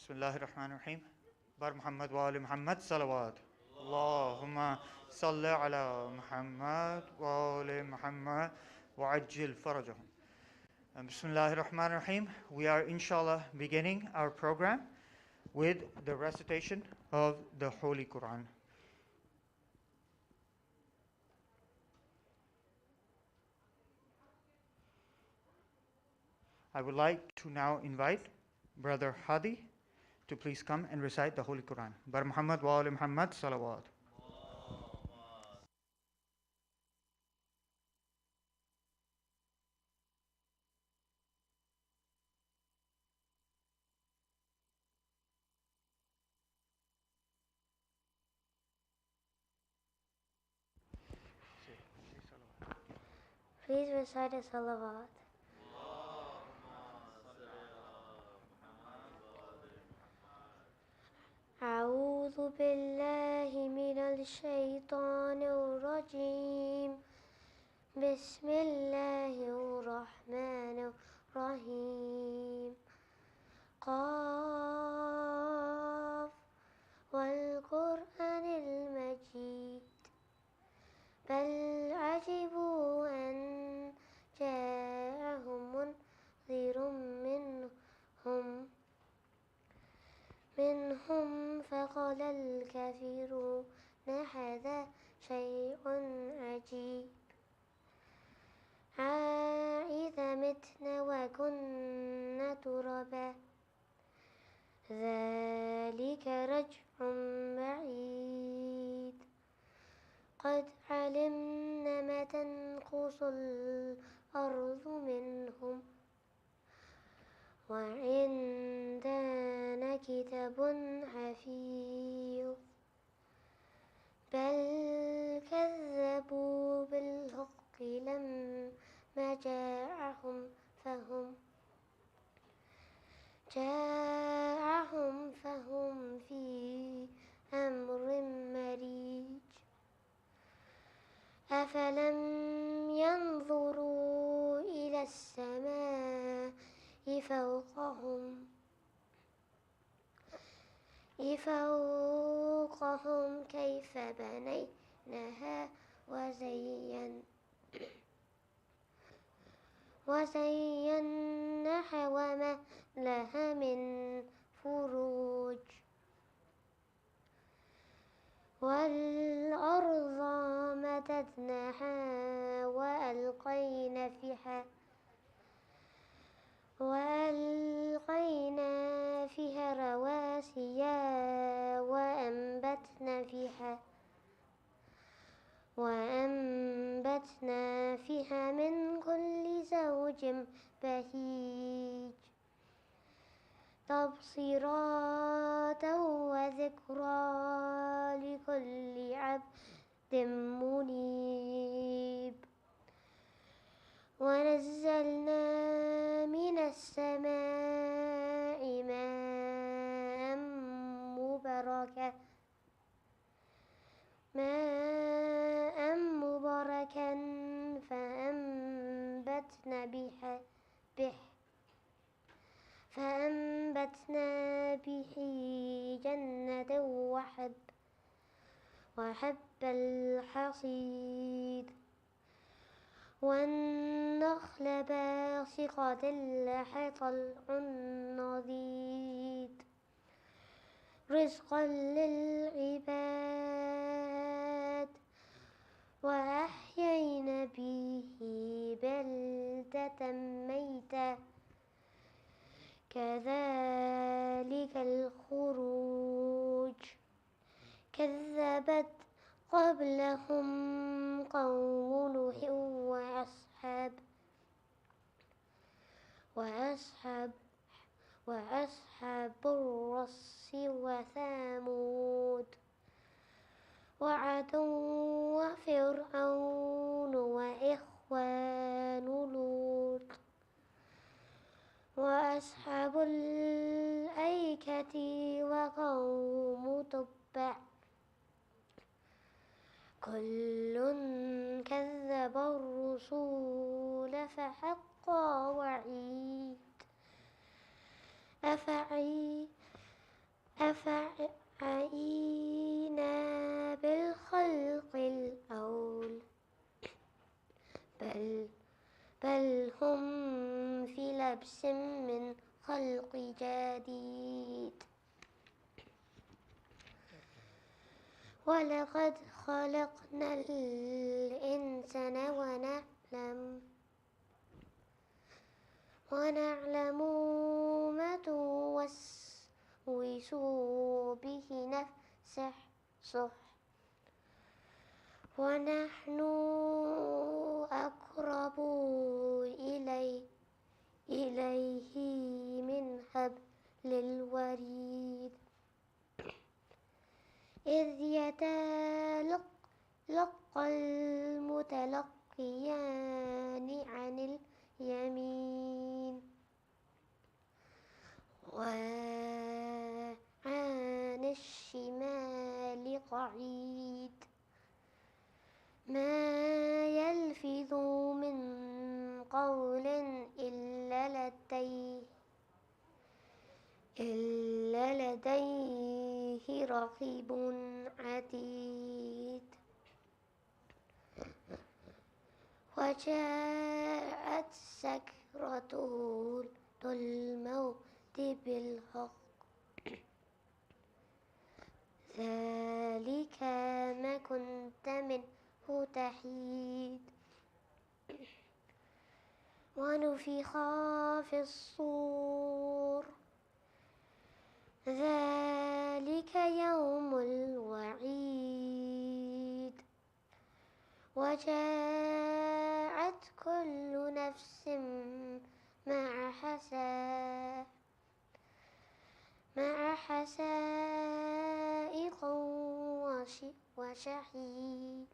بسم الله الرحمن الرحيم. بار محمد وآل محمد صلوات. اللهم صل على محمد وآل محمد وعجل فرجهم. Bismillah ar-Rahman ar-Rahim. We are inshallah beginning our program with the recitation of the Holy Quran. I would like to now invite Brother Hadi to please come and recite the Holy Quran. Bar Muhammad wa ali Muhammad salawat. Please recite a salawat. أعوذ بالله من الشيطان الرجيم. بسم الله الرحمن الرحيم. قاف والقرآن المجيد بل عجبوا أن جاءهم منذر منهم فقال الكافرون هذا شيء عجيب أإذا متنا وكنا ترابا ذلك رجع بعيد قد علمنا ما تنقص الأرض منهم وعندنا كتاب حفيظ بل كذبوا بالحق لما جاءهم فهم في أمر مريج أفلم ينظروا إلى السماء فوقهم كيف بنيناها وزيناها وما لها من فروج والأرض مددناها وألقينا فيها رواسي وأنبتنا فيها من كل زوج بهيج تبصرات وذكرى لكل عبد منيب ونزلنا من السماء ماء مباركا فأنبتنا به جنة وحب الحصيد والنخل باسقات لها طلع نضيد رزقا للعباد وأحيينا به بلدة ميتا كذلك الخروج كذبت قبلهم قوم نوح وأصحاب الرس وثمود وعاد وفرعون وإخوان لوط وأصحاب الأيكة وقوم تبع كل كذب الرسول فحق وعيد أفعينا بالخلق الأول بل هم في لبس من خلق جديد ولقد خلقنا الإنسان ونعلم ما توسوس به نفسه ونحن أقرب إليه من حبل الوريد إذ يتلقى المتلقيان عن اليمين وعن الشمال قعيد ما يلفظ من قول إلا لديه رقيب عتيد وجاءت سكرة الموت بالحق ذلك ما كنت منه تحيد ونفخ في الصور ذلك يوم الوعيد وجاءت كل نفس مع سائق وشهيد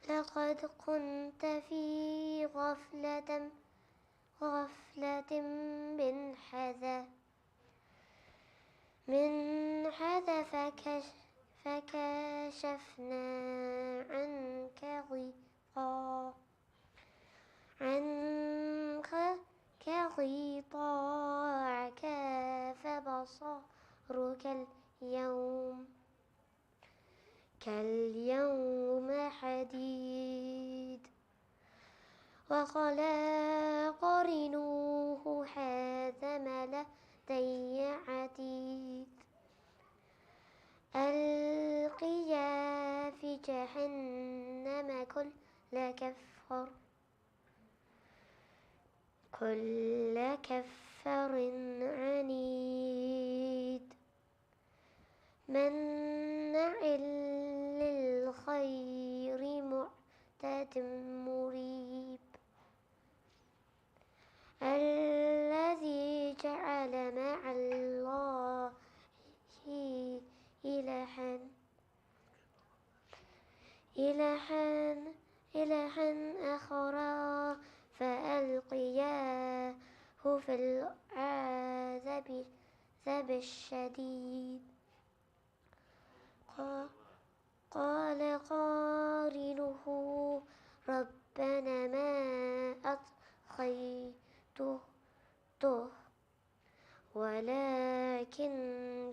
لقد كنت في غفلة من هذا فكشفنا عنك غطاءك فبصرك كاليوم حديد وقال قرنوه هذا ما لدي عتيد ألقيا في جهنم كل كفر عنيد مناع للخير معتد مريب الذي جعل مع الله إلها آخر فألقياه في العذاب الشديد قال قارنه ربنا ما أطغيته ولكن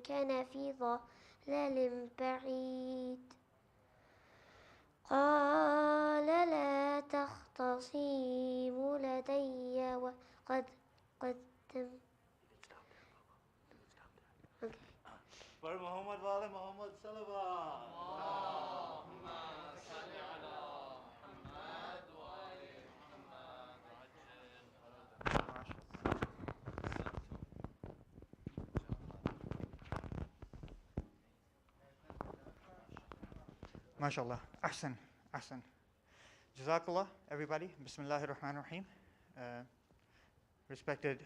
كان في ضلال بعيد قال لا تختصموا لدي وقد قدمت For Muhammad وآل محمد صلوات. اللهم صل على محمد وآل محمد MashaAllah. Ahsan. Jazakallah, everybody. Bismillahir Rahmanir Rahim. Respected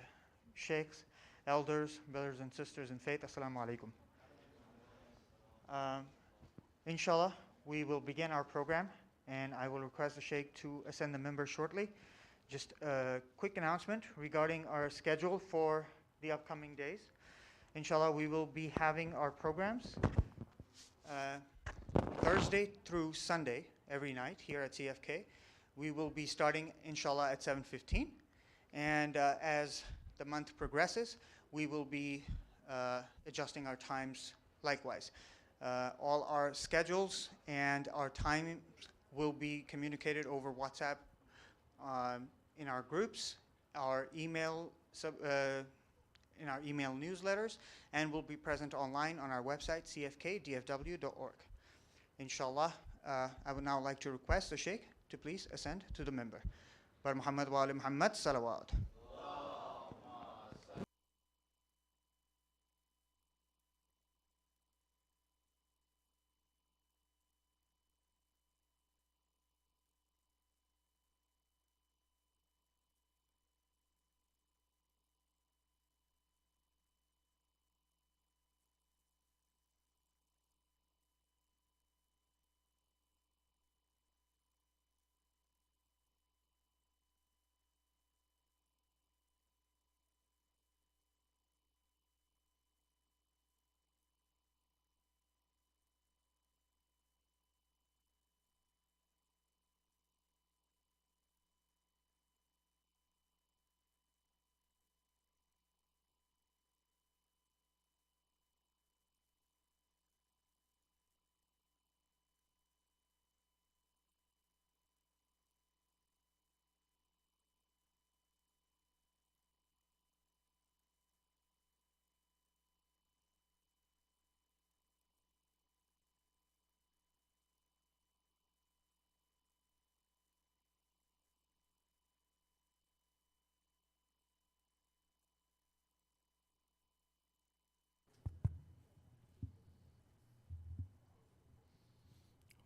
Shaykhs, elders, brothers and sisters in faith, Assalamu alaikum. Inshallah, we will begin our program, and I will request the Shaykh to ascend the member shortly. Just a quick announcement regarding our schedule for the upcoming days. Inshallah, we will be having our programs Thursday through Sunday every night here at CFK. We will be starting, inshallah, at 7:15. And as the month progresses, we will be adjusting our times likewise. All our schedules and our time will be communicated over WhatsApp in our groups, our email in our email newsletters, and will be present online on our website, cfkdfw.org. Inshallah, I would now like to request the Shaykh to please ascend to the minbar. Bar Muhammad wa ali Muhammad, salawat.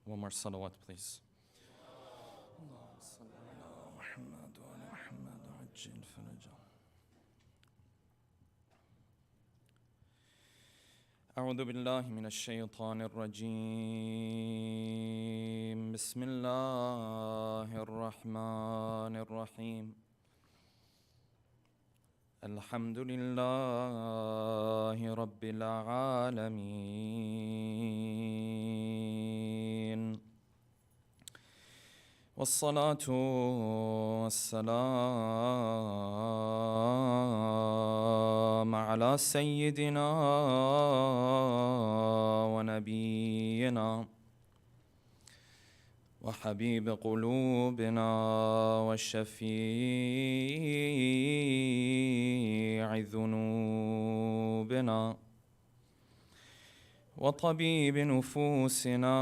One more salawat, please. اللهم صل على محمد وعلى محمد وعجل فرجه. أعوذ بالله من الشيطان الرجيم. بسم الله الرحمن الرحيم. الحمد لله رب العالمين، والصلاة والسلام على سيدنا ونبينا وحبيب قلوبنا وشفيع ذنوبنا وطبيب نفوسنا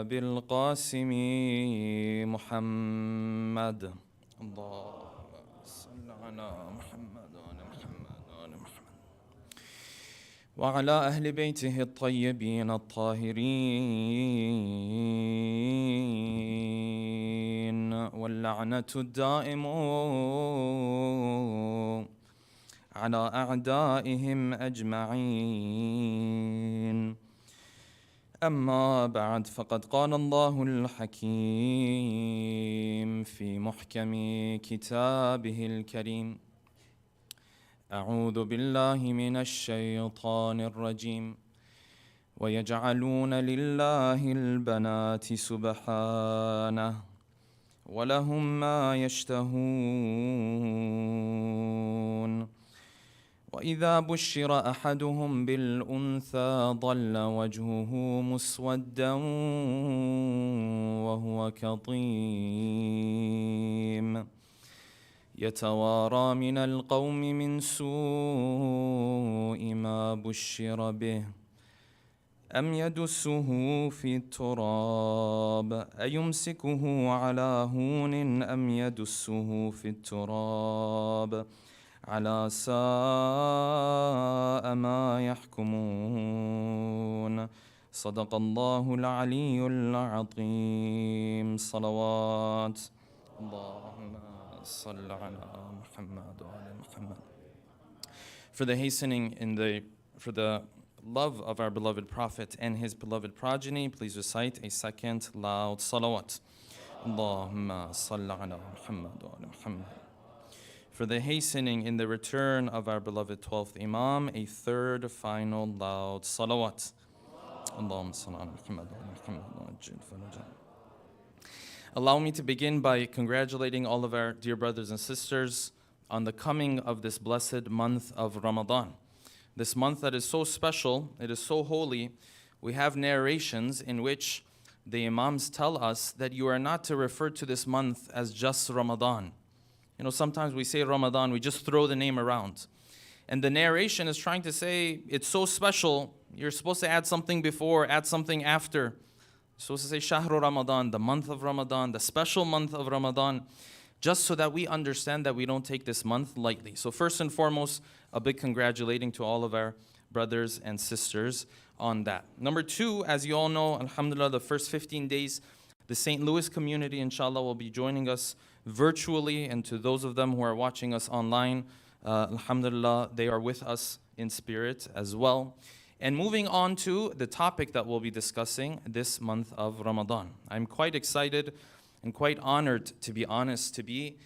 أبي القاسم محمد. اللهم صل على محمد وعلى محمد وعلى محمد وعلى أهل بيته الطيبين الطاهرين، واللعنة الدائم على أعدائهم أجمعين. أما بعد، فقد قال الله الحكيم في محكم كتابه الكريم: أعوذ بالله من الشيطان الرجيم. ويجعلون لله البنات سبحانه ولهم ما يشتهون. وإذا بشر أحدهم بالأنثى ظل وجهه مسودا وهو كظيم يتوارى من القوم من سوء ما بشر به أم يدسه في التراب أيمسكه على هون أم يدسه في التراب على ساء ما يحكمون. صدق الله العلي العظيم. صلوات اللهم صل على محمد وعلى محمد. For the hastening for the love of our beloved Prophet and his beloved progeny, please recite a second loud salawat. Allahumma salli ala Muhammad wa ala Muhammad. For the hastening in the return of our beloved 12th Imam, a third final loud salawat. Allahumma salli ala Muhammad wa ala Muhammad wa ajil farajah. Allow me to begin by congratulating all of our dear brothers and sisters on the coming of this blessed month of Ramadan. This month that is so special, it is so holy, we have narrations in which the Imams tell us that you are not to refer to this month as just Ramadan. Sometimes we say Ramadan, we just throw the name around. And the narration is trying to say, it's so special, you're supposed to add something before, add something after. You're supposed to say Shahru Ramadan, the month of Ramadan, the special month of Ramadan, just so that we understand that we don't take this month lightly. So first and foremost, a big congratulating to all of our brothers and sisters on that. Number two, as you all know, alhamdulillah, the first 15 days, the St. Louis community, inshallah, will be joining us virtually. And to those of them who are watching us online, alhamdulillah, they are with us in spirit as well. And moving on to the topic that we'll be discussing this month of Ramadan. I'm quite excited and quite honored, to be honest, to be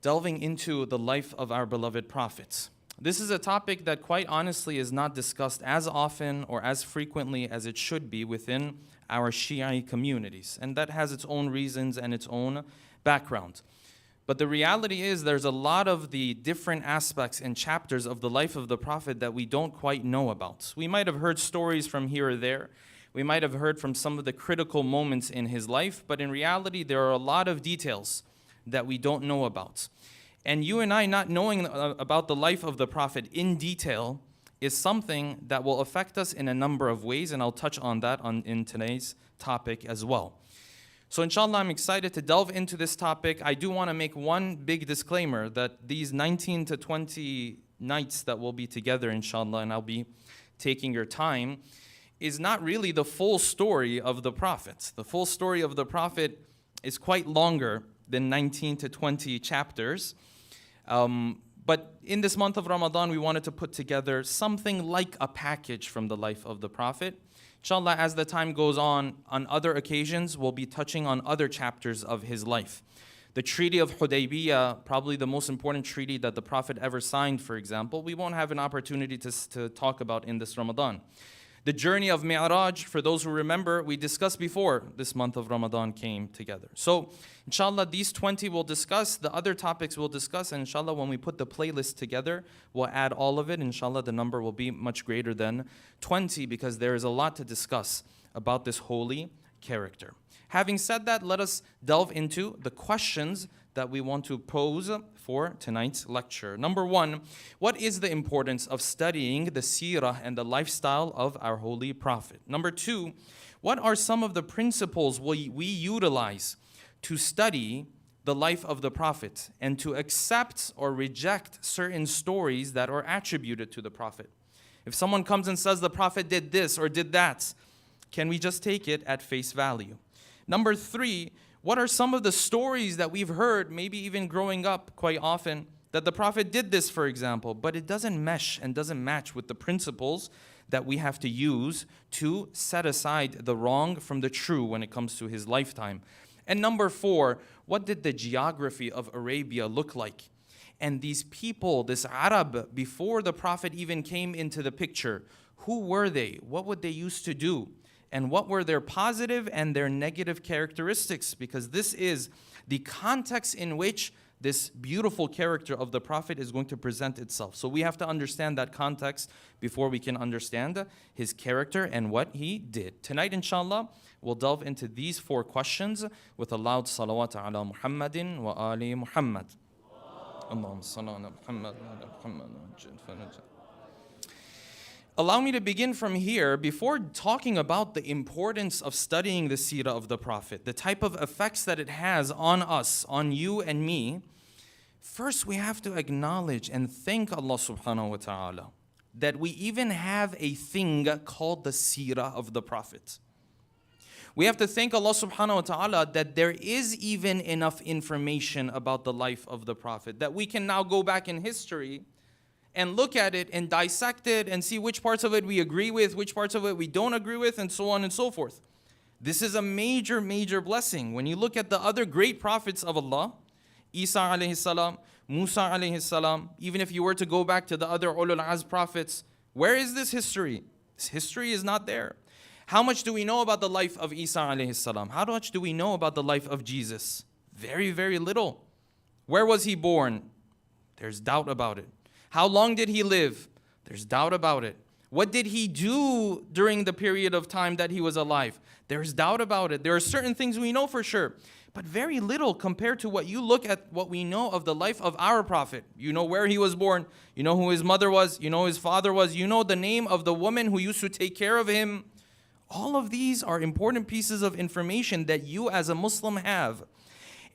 delving into the life of our beloved prophets. This is a topic that quite honestly is not discussed as often or as frequently as it should be within our Shia communities. And that has its own reasons and its own background. But the reality is there's a lot of the different aspects and chapters of the life of the Prophet that we don't quite know about. We might have heard stories from here or there. We might have heard from some of the critical moments in his life, but in reality there are a lot of details that we don't know about. And you and I not knowing about the life of the Prophet in detail is something that will affect us in a number of ways, and I'll touch on that in today's topic as well. So inshallah, I'm excited to delve into this topic. I do want to make one big disclaimer that these 19 to 20 nights that we'll be together, inshallah, and I'll be taking your time, is not really the full story of the Prophet. The full story of the Prophet is quite longer than 19 to 20 chapters. But in this month of Ramadan, we wanted to put together something like a package from the life of the Prophet. Inshallah, as the time goes on other occasions, we'll be touching on other chapters of his life. The Treaty of Hudaybiyah, probably the most important treaty that the Prophet ever signed, for example, we won't have an opportunity to talk about in this Ramadan. The journey of Mi'raj, for those who remember, we discussed before this month of Ramadan came together. So, inshallah, these 20 we'll discuss, the other topics we'll discuss, and inshallah, when we put the playlist together, we'll add all of it. Inshallah, the number will be much greater than 20 because there is a lot to discuss about this holy character. Having said that, let us delve into the questions that we want to pose for tonight's lecture. Number one, what is the importance of studying the seerah and the lifestyle of our holy prophet? Number two, what are some of the principles we utilize to study the life of the prophet and to accept or reject certain stories that are attributed to the prophet? If someone comes and says the prophet did this or did that, can we just take it at face value? Number three, what are some of the stories that we've heard, maybe even growing up quite often, that the Prophet did this, for example, but it doesn't mesh and doesn't match with the principles that we have to use to set aside the wrong from the true when it comes to his lifetime. And number four, what did the geography of Arabia look like? And these people, this Arab, before the Prophet even came into the picture, who were they? What would they used to do? And what were their positive and their negative characteristics? Because this is the context in which this beautiful character of the Prophet is going to present itself. So we have to understand that context before we can understand his character and what he did. Tonight, inshallah, we'll delve into these four questions with a loud salawat ala Muhammadin wa ali Muhammad. Allahumma salli ala Muhammad wa ala Muhammad. Allow me to begin from here. Before talking about the importance of studying the seerah of the Prophet, the type of effects that it has on us, on you and me, first we have to acknowledge and thank Allah subhanahu wa ta'ala that we even have a thing called the seerah of the Prophet. We have to thank Allah subhanahu wa ta'ala that there is even enough information about the life of the Prophet, that we can now go back in history and look at it and dissect it and see which parts of it we agree with, which parts of it we don't agree with, and so on and so forth. This is a major, major blessing. When you look at the other great prophets of Allah, Isa alayhi salam, Musa alayhi salam, even if you were to go back to the other ulul azm prophets, where is this history? This history is not there. How much do we know about the life of Isa alayhi salam? How much do we know about the life of Jesus? Very, very little. Where was he born? There's doubt about it. How long did he live? There's doubt about it. What did he do during the period of time that he was alive? There's doubt about it. There are certain things we know for sure, but very little compared to what you look at what we know of the life of our prophet. You know where he was born. You know who his mother was. You know who his father was. You know the name of the woman who used to take care of him. All of these are important pieces of information that you as a Muslim have.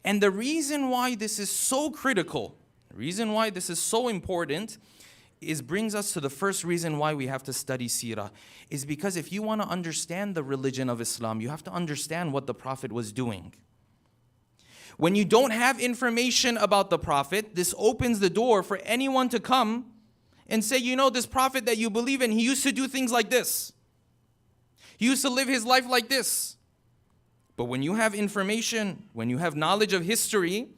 And the reason why this is so critical, the reason why this is so important, brings us to the first reason why we have to study seerah, is because if you want to understand the religion of Islam, you have to understand what the Prophet was doing. When you don't have information about the Prophet, this opens the door for anyone to come and say, you know, this Prophet that you believe in, he used to do things like this. He used to live his life like this. But when you have information, when you have knowledge of history,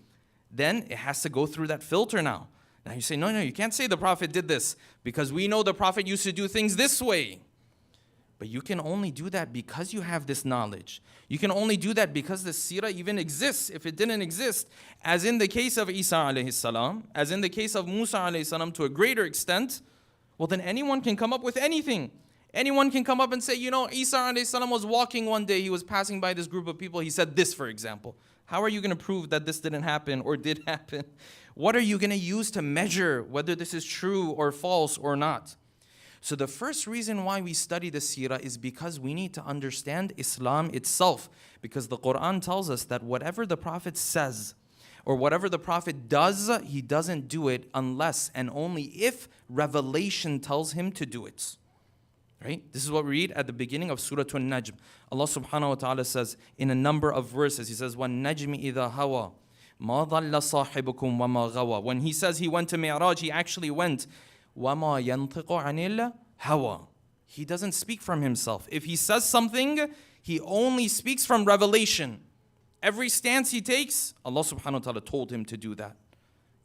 then it has to go through that filter now. Now you say, no, you can't say the Prophet did this because we know the Prophet used to do things this way. But you can only do that because you have this knowledge. You can only do that because the seerah even exists. If it didn't exist, as in the case of Isa alayhi salam, as in the case of Musa alayhi salam to a greater extent, well then anyone can come up with anything. Anyone can come up and say, you know, Isa alayhi salam was walking one day, he was passing by this group of people, he said this, for example. How are you going to prove that this didn't happen or did happen? What are you going to use to measure whether this is true or false or not? So the first reason why we study the seerah is because we need to understand Islam itself. Because the Quran tells us that whatever the Prophet says or whatever the Prophet does, he doesn't do it unless and only if revelation tells him to do it. Right? This is what we read at the beginning of Surah An-Najm. Allah subhanahu wa ta'ala says in a number of verses, He says, وَالنَّجْمِ إِذَا هَوَى مَا ضَلَّ صَاحِبُكُمْ وَمَا غَوَى. When he says he went to Mi'raj, he actually went وَمَا يَنْطِقُ عَنِ الْهَوَى. He doesn't speak from himself. If he says something, he only speaks from revelation. Every stance he takes, Allah subhanahu wa ta'ala told him to do that.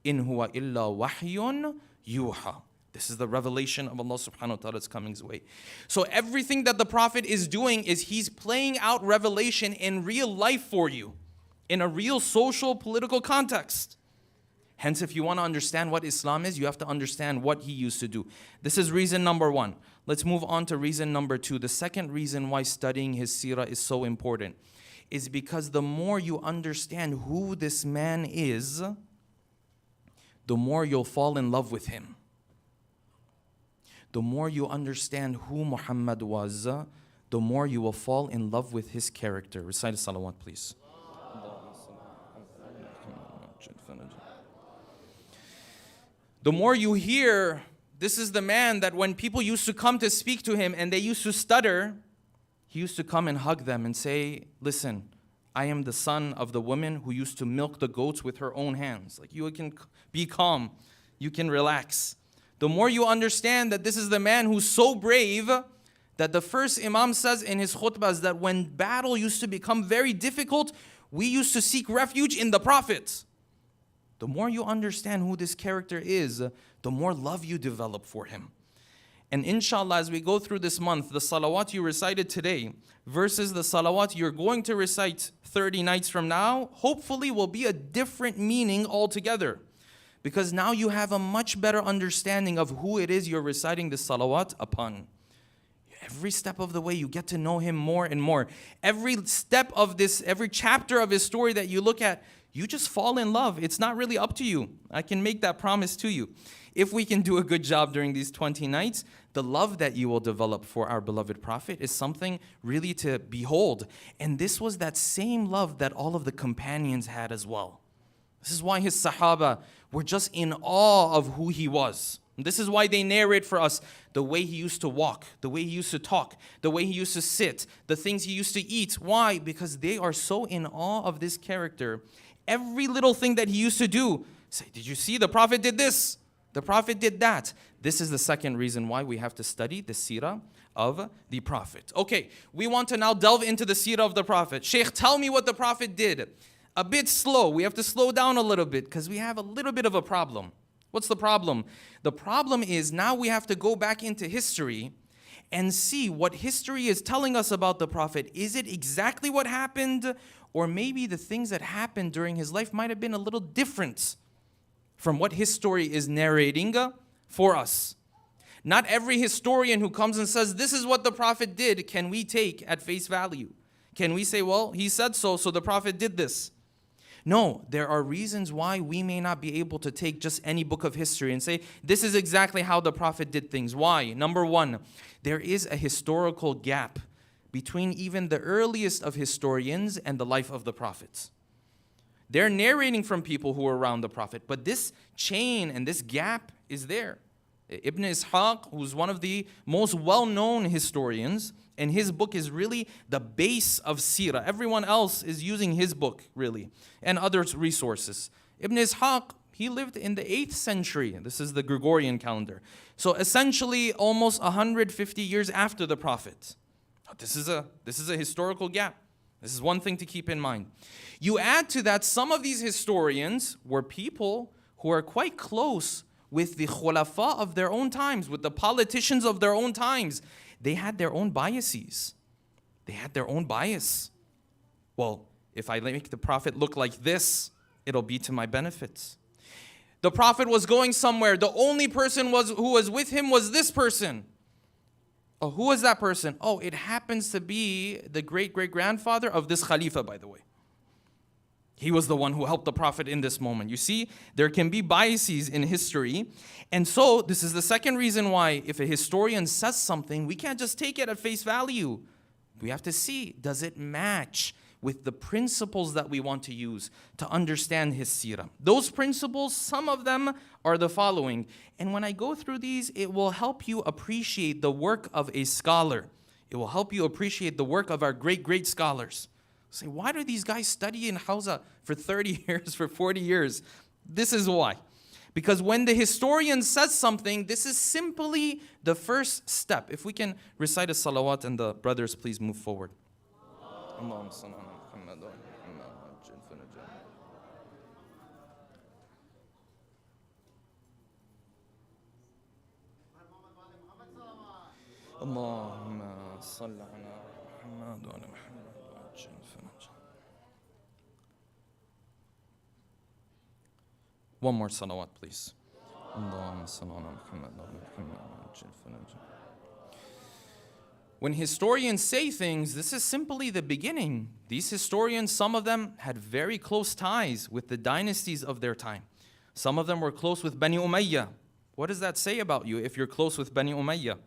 إِنْ هُوَ إِلَّا وَحْيٌ يُوحَى. This is the revelation of Allah subhanahu wa ta'ala's coming way. So everything that the Prophet is doing is he's playing out revelation in real life for you, in a real social, political context. Hence, if you want to understand what Islam is, you have to understand what he used to do. This is reason number one. Let's move on to reason number two. The second reason why studying his seerah is so important is because the more you understand who this man is, the more you'll fall in love with him. The more you understand who Muhammad was, the more you will fall in love with his character. Recite a salawat, please. The more you hear, this is the man that when people used to come to speak to him and they used to stutter, he used to come and hug them and say, listen, I am the son of the woman who used to milk the goats with her own hands. Like, you can be calm, you can relax. The more you understand that this is the man who's so brave that the first Imam says in his khutbahs that when battle used to become very difficult, we used to seek refuge in the Prophet. The more you understand who this character is, the more love you develop for him. And inshallah, as we go through this month, the salawat you recited today versus the salawat you're going to recite 30 nights from now, hopefully will be a different meaning altogether. Because now you have a much better understanding of who it is you're reciting the salawat upon. Every step of the way, you get to know him more and more. Every step of this, every chapter of his story that you look at, you just fall in love. It's not really up to you. I can make that promise to you. If we can do a good job during these 20 nights, the love that you will develop for our beloved Prophet is something really to behold. And this was that same love that all of the companions had as well. This is why his Sahaba were just in awe of who he was. This is why they narrate for us the way he used to walk, the way he used to talk, the way he used to sit, the things he used to eat. Why? Because they are so in awe of this character. Every little thing that he used to do, say, did you see the Prophet did this? The Prophet did that. This is the second reason why we have to study the seerah of the Prophet. Okay, we want to now delve into the seerah of the Prophet. Shaykh, tell me what the Prophet did. A bit slow. We have to slow down a little bit because we have a little bit of a problem. What's the problem? The problem is now we have to go back into history and see what history is telling us about the Prophet. Is it exactly what happened? Or maybe the things that happened during his life might have been a little different from what history is narrating for us. Not every historian who comes and says, this is what the Prophet did, can we take at face value. Can we say, well, he said so, so the Prophet did this? No, there are reasons why we may not be able to take just any book of history and say, this is exactly how the Prophet did things. Why? Number one, there is a historical gap between even the earliest of historians and the life of the prophets. They're narrating from people who were around the Prophet, but this chain and this gap is there. Ibn Ishaq, who's one of the most well-known historians, and his book is really the base of seerah. Everyone else is using his book, really, and other resources. Ibn Ishaq, he lived in the 8th century. This is the Gregorian calendar. So essentially, almost 150 years after the Prophet. This is a historical gap. This is one thing to keep in mind. You add to that, some of these historians were people who are quite close with the khulafa of their own times, with the politicians of their own times. They had their own biases. They had their own bias. Well, if I make the Prophet look like this, it'll be to my benefits. The Prophet was going somewhere. The only person who was with him was this person. Oh, who is that person? Oh, it happens to be the great-great-grandfather of this Khalifa, by the way. He was the one who helped the Prophet in this moment. You see, there can be biases in history. And so, this is the second reason why if a historian says something, we can't just take it at face value. We have to see, does it match with the principles that we want to use to understand his seerah? Those principles, some of them are the following. And when I go through these, it will help you appreciate the work of a scholar. It will help you appreciate the work of our great scholars. Say, why do these guys study in Hausa for 30 years, for 40 years? This is why. Because when the historian says something, this is simply the first step. If we can recite a salawat and the brothers please move forward. Allahumma salli ala Muhammad wa ala Muhammad. One more salawat, please. When historians say things, this is simply the beginning. These historians, some of them had very close ties with the dynasties of their time. Some of them were close with Bani Umayyah. What does that say about you if you're close with Bani Umayyah?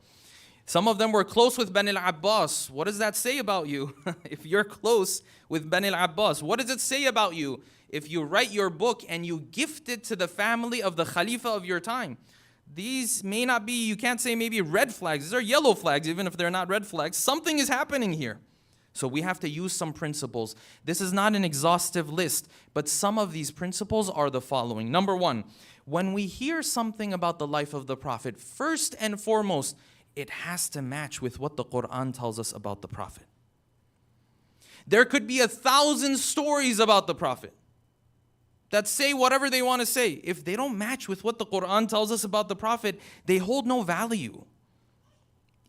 Some of them were close with Bani al-Abbas. What does that say about you if you're close with Bani al-Abbas? What does it say about you if you write your book and you gift it to the family of the Khalifa of your time? These may not be, you can't say maybe red flags. These are yellow flags, even if they're not red flags. Something is happening here. So we have to use some principles. This is not an exhaustive list, but some of these principles are the following. Number one, when we hear something about the life of the Prophet, first and foremost, it has to match with what the Quran tells us about the Prophet. There could be 1,000 stories about the Prophet that say whatever they want to say. If they don't match with what the Quran tells us about the Prophet, they hold no value.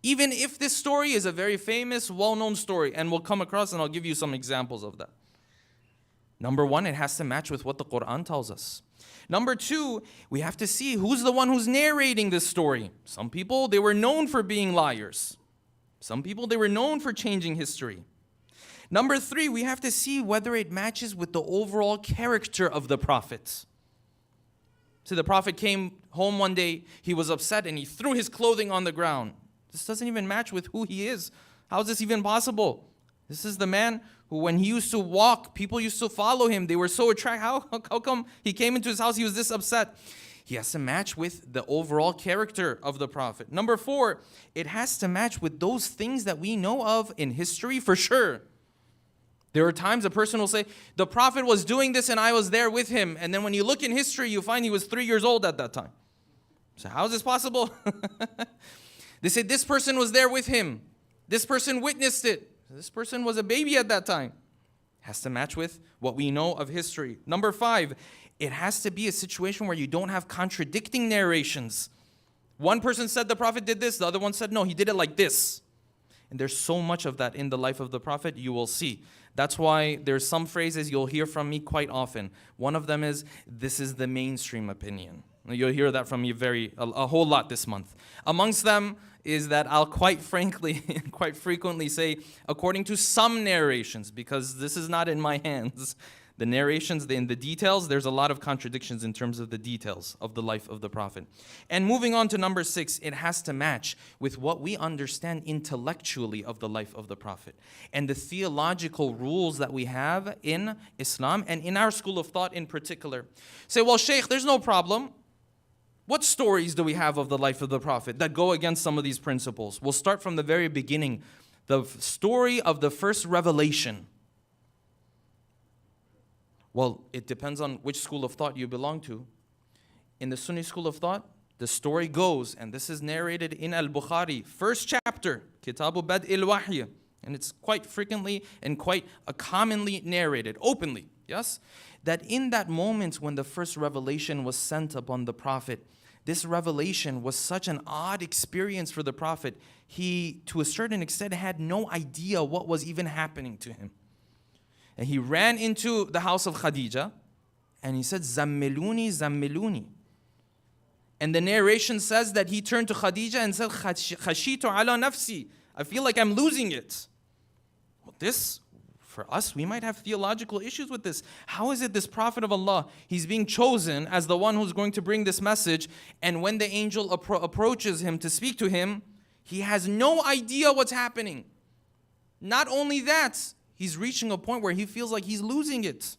Even if this story is a very famous, well-known story, and we'll come across and I'll give you some examples of that. Number one, it has to match with what the Quran tells us. Number two, we have to see who's the one who's narrating this story. Some people, they were known for being liars. Some people, they were known for changing history. Number three, we have to see whether it matches with the overall character of the Prophet. So the Prophet came home one day, he was upset and he threw his clothing on the ground. This doesn't even match with who he is. How is this even possible? This is the man who, when he used to walk, people used to follow him. They were so attracted. How come he came into his house, he was this upset? He has to match with the overall character of the Prophet. Number four, it has to match with those things that we know of in history for sure. There are times a person will say, the Prophet was doing this and I was there with him. And then when you look in history, you find he was 3 years old at that time. So how is this possible? They say this person was there with him. This person witnessed it. This person was a baby at that time. Has to match with what we know of history. Number five, it has to be a situation where you don't have contradicting narrations. One person said the Prophet did this, the other one said no, he did it like this. And there's so much of that in the life of the Prophet, you will see. That's why there's some phrases you'll hear from me quite often. One of them is, this is the mainstream opinion. You'll hear that from me a whole lot this month. Amongst them is that I'll quite frequently say, according to some narrations, because this is not in my hands, the narrations, in the details, there's a lot of contradictions in terms of the details of the life of the Prophet. And moving on to number 6, it has to match with what we understand intellectually of the life of the Prophet and the theological rules that we have in Islam and in our school of thought in particular. Say, well, Shaykh, there's no problem. What stories do we have of the life of the Prophet that go against some of these principles? We'll start from the very beginning. The story of the first revelation. Well, it depends on which school of thought you belong to. In the Sunni school of thought, the story goes, and this is narrated in Al-Bukhari, first chapter, Kitabu Bad'il Wahy, and it's quite frequently and quite commonly narrated, openly, yes? That in that moment when the first revelation was sent upon the Prophet, this revelation was such an odd experience for the Prophet. He, to a certain extent, had no idea what was even happening to him. And he ran into the house of Khadija and he said, Zammiluni, Zammiluni. And the narration says that he turned to Khadija and said, Khashitu ala nafsi. I feel like I'm losing it. Well, this, for us, we might have theological issues with this. How is it this Prophet of Allah, he's being chosen as the one who's going to bring this message, and when the angel approaches him to speak to him, he has no idea what's happening. Not only that, he's reaching a point where he feels like he's losing it.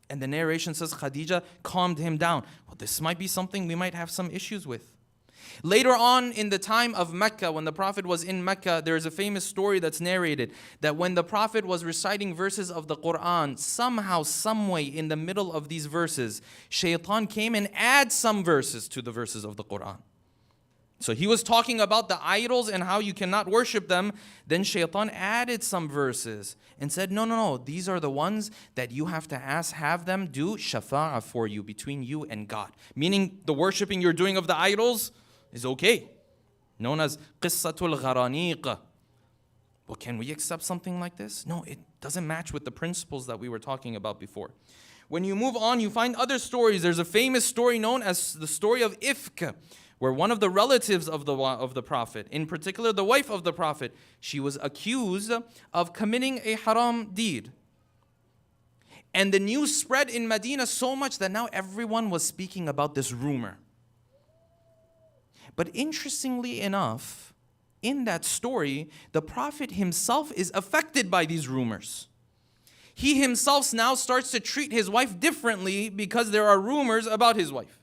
And the narration says Khadija calmed him down. Well, this might be something we might have some issues with. Later on in the time of Mecca, when the Prophet was in Mecca, there is a famous story that's narrated that when the Prophet was reciting verses of the Quran, somehow, someway in the middle of these verses, Shaitan came and added some verses to the verses of the Quran. So he was talking about the idols and how you cannot worship them. Then Shaitan added some verses and said, no, these are the ones that you have to have them do shafa'ah for you, between you and God. Meaning the worshiping you're doing of the idols is okay. Known as qissatul gharaniq. Well, can we accept something like this? No, it doesn't match with the principles that we were talking about before. When you move on, you find other stories. There's a famous story known as the story of Ifk, where one of the relatives of the Prophet, in particular the wife of the Prophet, she was accused of committing a haram deed. And the news spread in Medina so much that now everyone was speaking about this rumor. But interestingly enough, in that story, the Prophet himself is affected by these rumors. He himself now starts to treat his wife differently because there are rumors about his wife.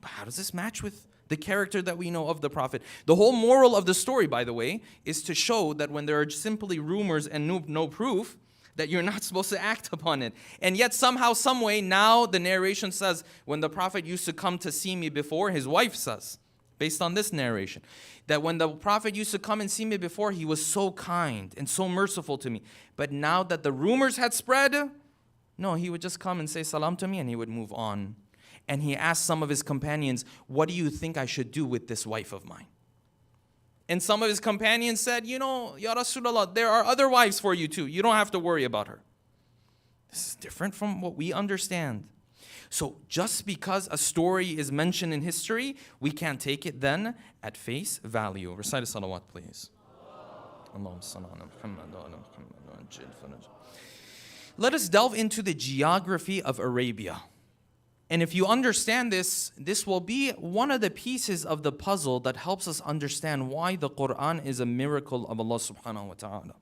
But how does this match with the character that we know of the Prophet? The whole moral of the story, by the way, is to show that when there are simply rumors and no proof, that you're not supposed to act upon it. And yet somehow, some way, now the narration says, when the Prophet used to come to see me before, his wife says, based on this narration, that when the Prophet used to come and see me before, he was so kind and so merciful to me. But now that the rumors had spread, no, he would just come and say salam to me and he would move on. And he asked some of his companions, what do you think I should do with this wife of mine? And some of his companions said, Ya Rasulullah, there are other wives for you too. You don't have to worry about her. This is different from what we understand. So just because a story is mentioned in history, we can't take it then at face value. Recite a salawat, please. Let us delve into the geography of Arabia. And if you understand this, this will be one of the pieces of the puzzle that helps us understand why the Quran is a miracle of Allah subhanahu wa ta'ala.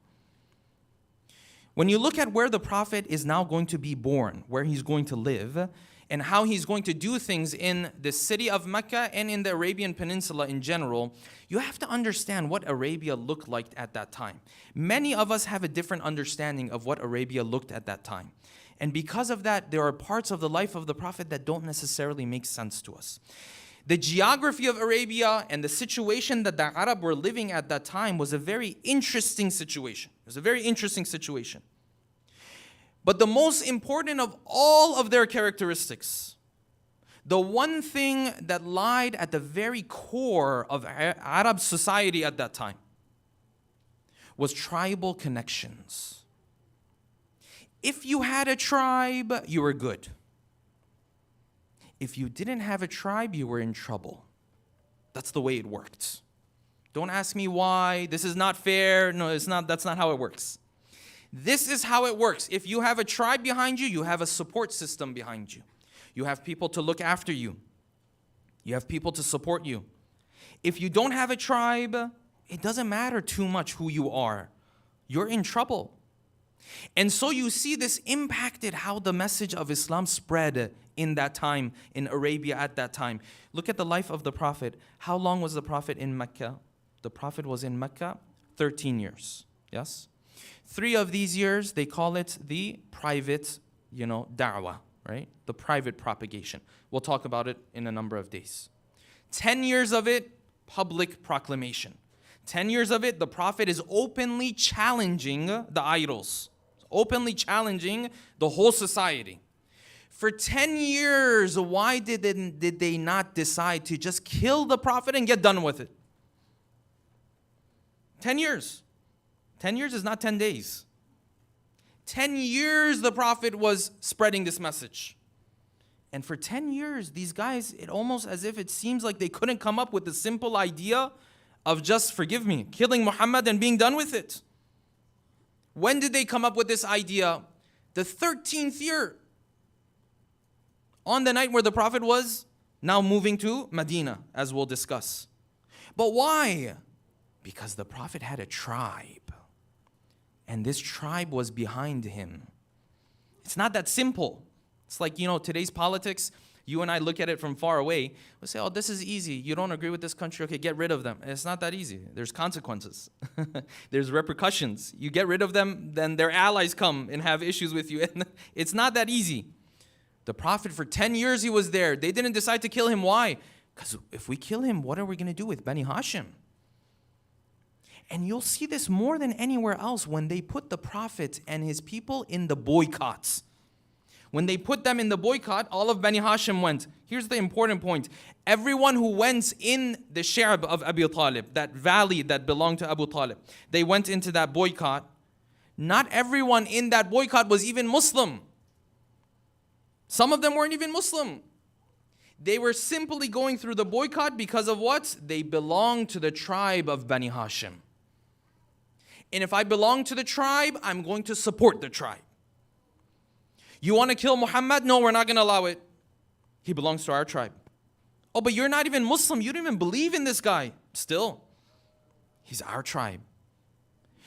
When you look at where the Prophet is now going to be born, where he's going to live, and how he's going to do things in the city of Mecca and in the Arabian Peninsula in general, you have to understand what Arabia looked like at that time. Many of us have a different understanding of what Arabia looked at that time. And because of that, there are parts of the life of the Prophet that don't necessarily make sense to us. The geography of Arabia and the situation that the Arab were living at that time was a very interesting situation. It was a very interesting situation. But the most important of all of their characteristics, the one thing that lied at the very core of Arab society at that time, was tribal connections. If you had a tribe, you were good. if you didn't have a tribe, you were in trouble. That's the way it worked. Don't ask me why. This is not fair. No, it's not. That's not how it works. This is how it works. If you have a tribe behind you, you have a support system behind you. You have people to look after you. You have people to support you. If you don't have a tribe, it doesn't matter too much who you are. You're in trouble. And so you see this impacted how the message of Islam spread in that time, in Arabia at that time. Look at the life of the Prophet. How long was the Prophet in Mecca? The Prophet was in Mecca 13 years. Yes? 3 of these years, they call it the private, da'wah, right? The private propagation. We'll talk about it in a number of days. 10 years of it, public proclamation. 10 years of it, the Prophet is openly challenging the idols, openly challenging the whole society. For 10 years, why did they not decide to just kill the Prophet and get done with it? 10 years. 10 years is not 10 days. 10 years the Prophet was spreading this message. And for 10 years, these guys, it almost as if it seems like they couldn't come up with the simple idea of just, forgive me, killing Muhammad and being done with it. When did they come up with this idea? The 13th year. On the night where the Prophet was now moving to Medina, as we'll discuss. But why? Because the Prophet had a tribe. And this tribe was behind him. It's not that simple. It's like, today's politics, you and I look at it from far away. We say, oh, this is easy. You don't agree with this country? Okay, get rid of them. And it's not that easy. There's consequences. There's repercussions. You get rid of them, then their allies come and have issues with you. And it's not that easy. The Prophet, for 10 years he was there. They didn't decide to kill him. Why? Because if we kill him, what are we going to do with Bani Hashim? And you'll see this more than anywhere else when they put the Prophet and his people in the boycotts. When they put them in the boycott, all of Bani Hashim went. Here's the important point. Everyone who went in the Sha'b of Abu Talib, that valley that belonged to Abu Talib, they went into that boycott. Not everyone in that boycott was even Muslim. Some of them weren't even Muslim. They were simply going through the boycott because of what? They belonged to the tribe of Bani Hashim. And if I belong to the tribe, I'm going to support the tribe. You want to kill Muhammad? No, we're not going to allow it. He belongs to our tribe. Oh, but you're not even Muslim. You don't even believe in this guy. Still, he's our tribe.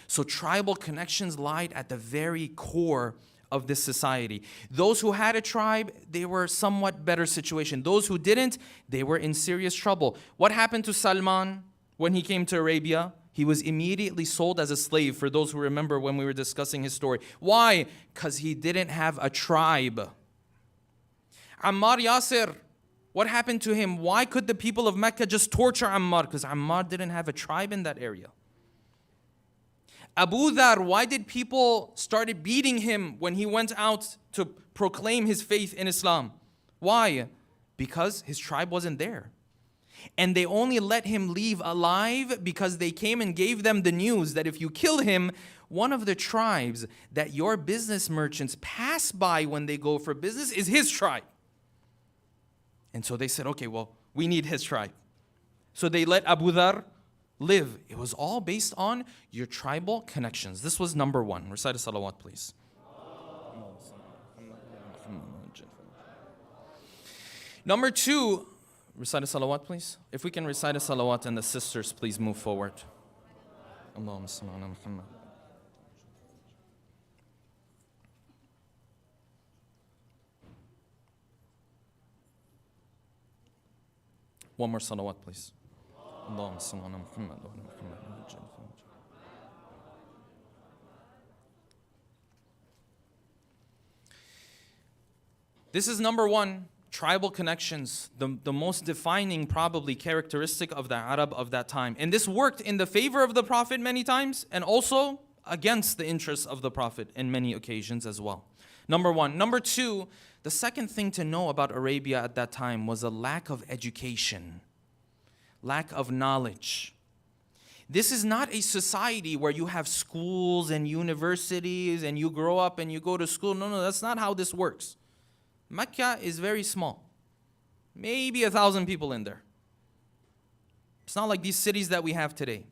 So tribal connections lied at the very core of this society. Those who had a tribe, they were somewhat better situation. Those who didn't, they were in serious trouble. What happened to Salman when he came to Arabia? He was immediately sold as a slave, for those who remember when we were discussing his story. Why? Because he didn't have a tribe. Ammar Yasir, what happened to him? Why could the people of Mecca just torture Ammar? Because Ammar didn't have a tribe in that area. Abu Dhar, why did people started beating him when he went out to proclaim his faith in Islam? Why? Because his tribe wasn't there. And they only let him leave alive because they came and gave them the news that if you kill him, one of the tribes that your business merchants pass by when they go for business is his tribe. And so they said, okay, well, we need his tribe. So they let Abu Dhar live. It was all based on your tribal connections. This was number one. Recite a salawat, please. Number two, recite a salawat, please. If we can recite a salawat, and the sisters, please move forward. Allahumma salli ala Muhammad. One more salawat, please. Allahumma salli ala Muhammad wa ala Muhammad. This is number one. Tribal connections, the most defining probably characteristic of the Arab of that time. And this worked in the favor of the Prophet many times and also against the interests of the Prophet in many occasions as well. Number one. Number two, the second thing to know about Arabia at that time was a lack of education, lack of knowledge. This is not a society where you have schools and universities and you grow up and you go to school. No, that's not how this works. Mecca is very small. Maybe 1,000 people in there. It's not like these cities that we have today.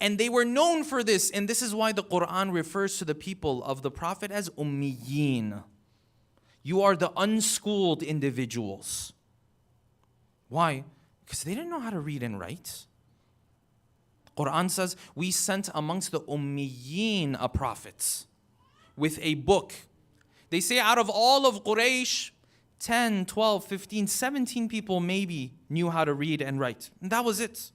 And they were known for this, and this is why the Quran refers to the people of the Prophet as ummiyin. You are the unschooled individuals. Why? Because they didn't know how to read and write. Quran says, we sent amongst the ummiyin a prophet with a book. They say out of all of Quraysh, 10, 12, 15, 17 people maybe knew how to read and write. And that was it.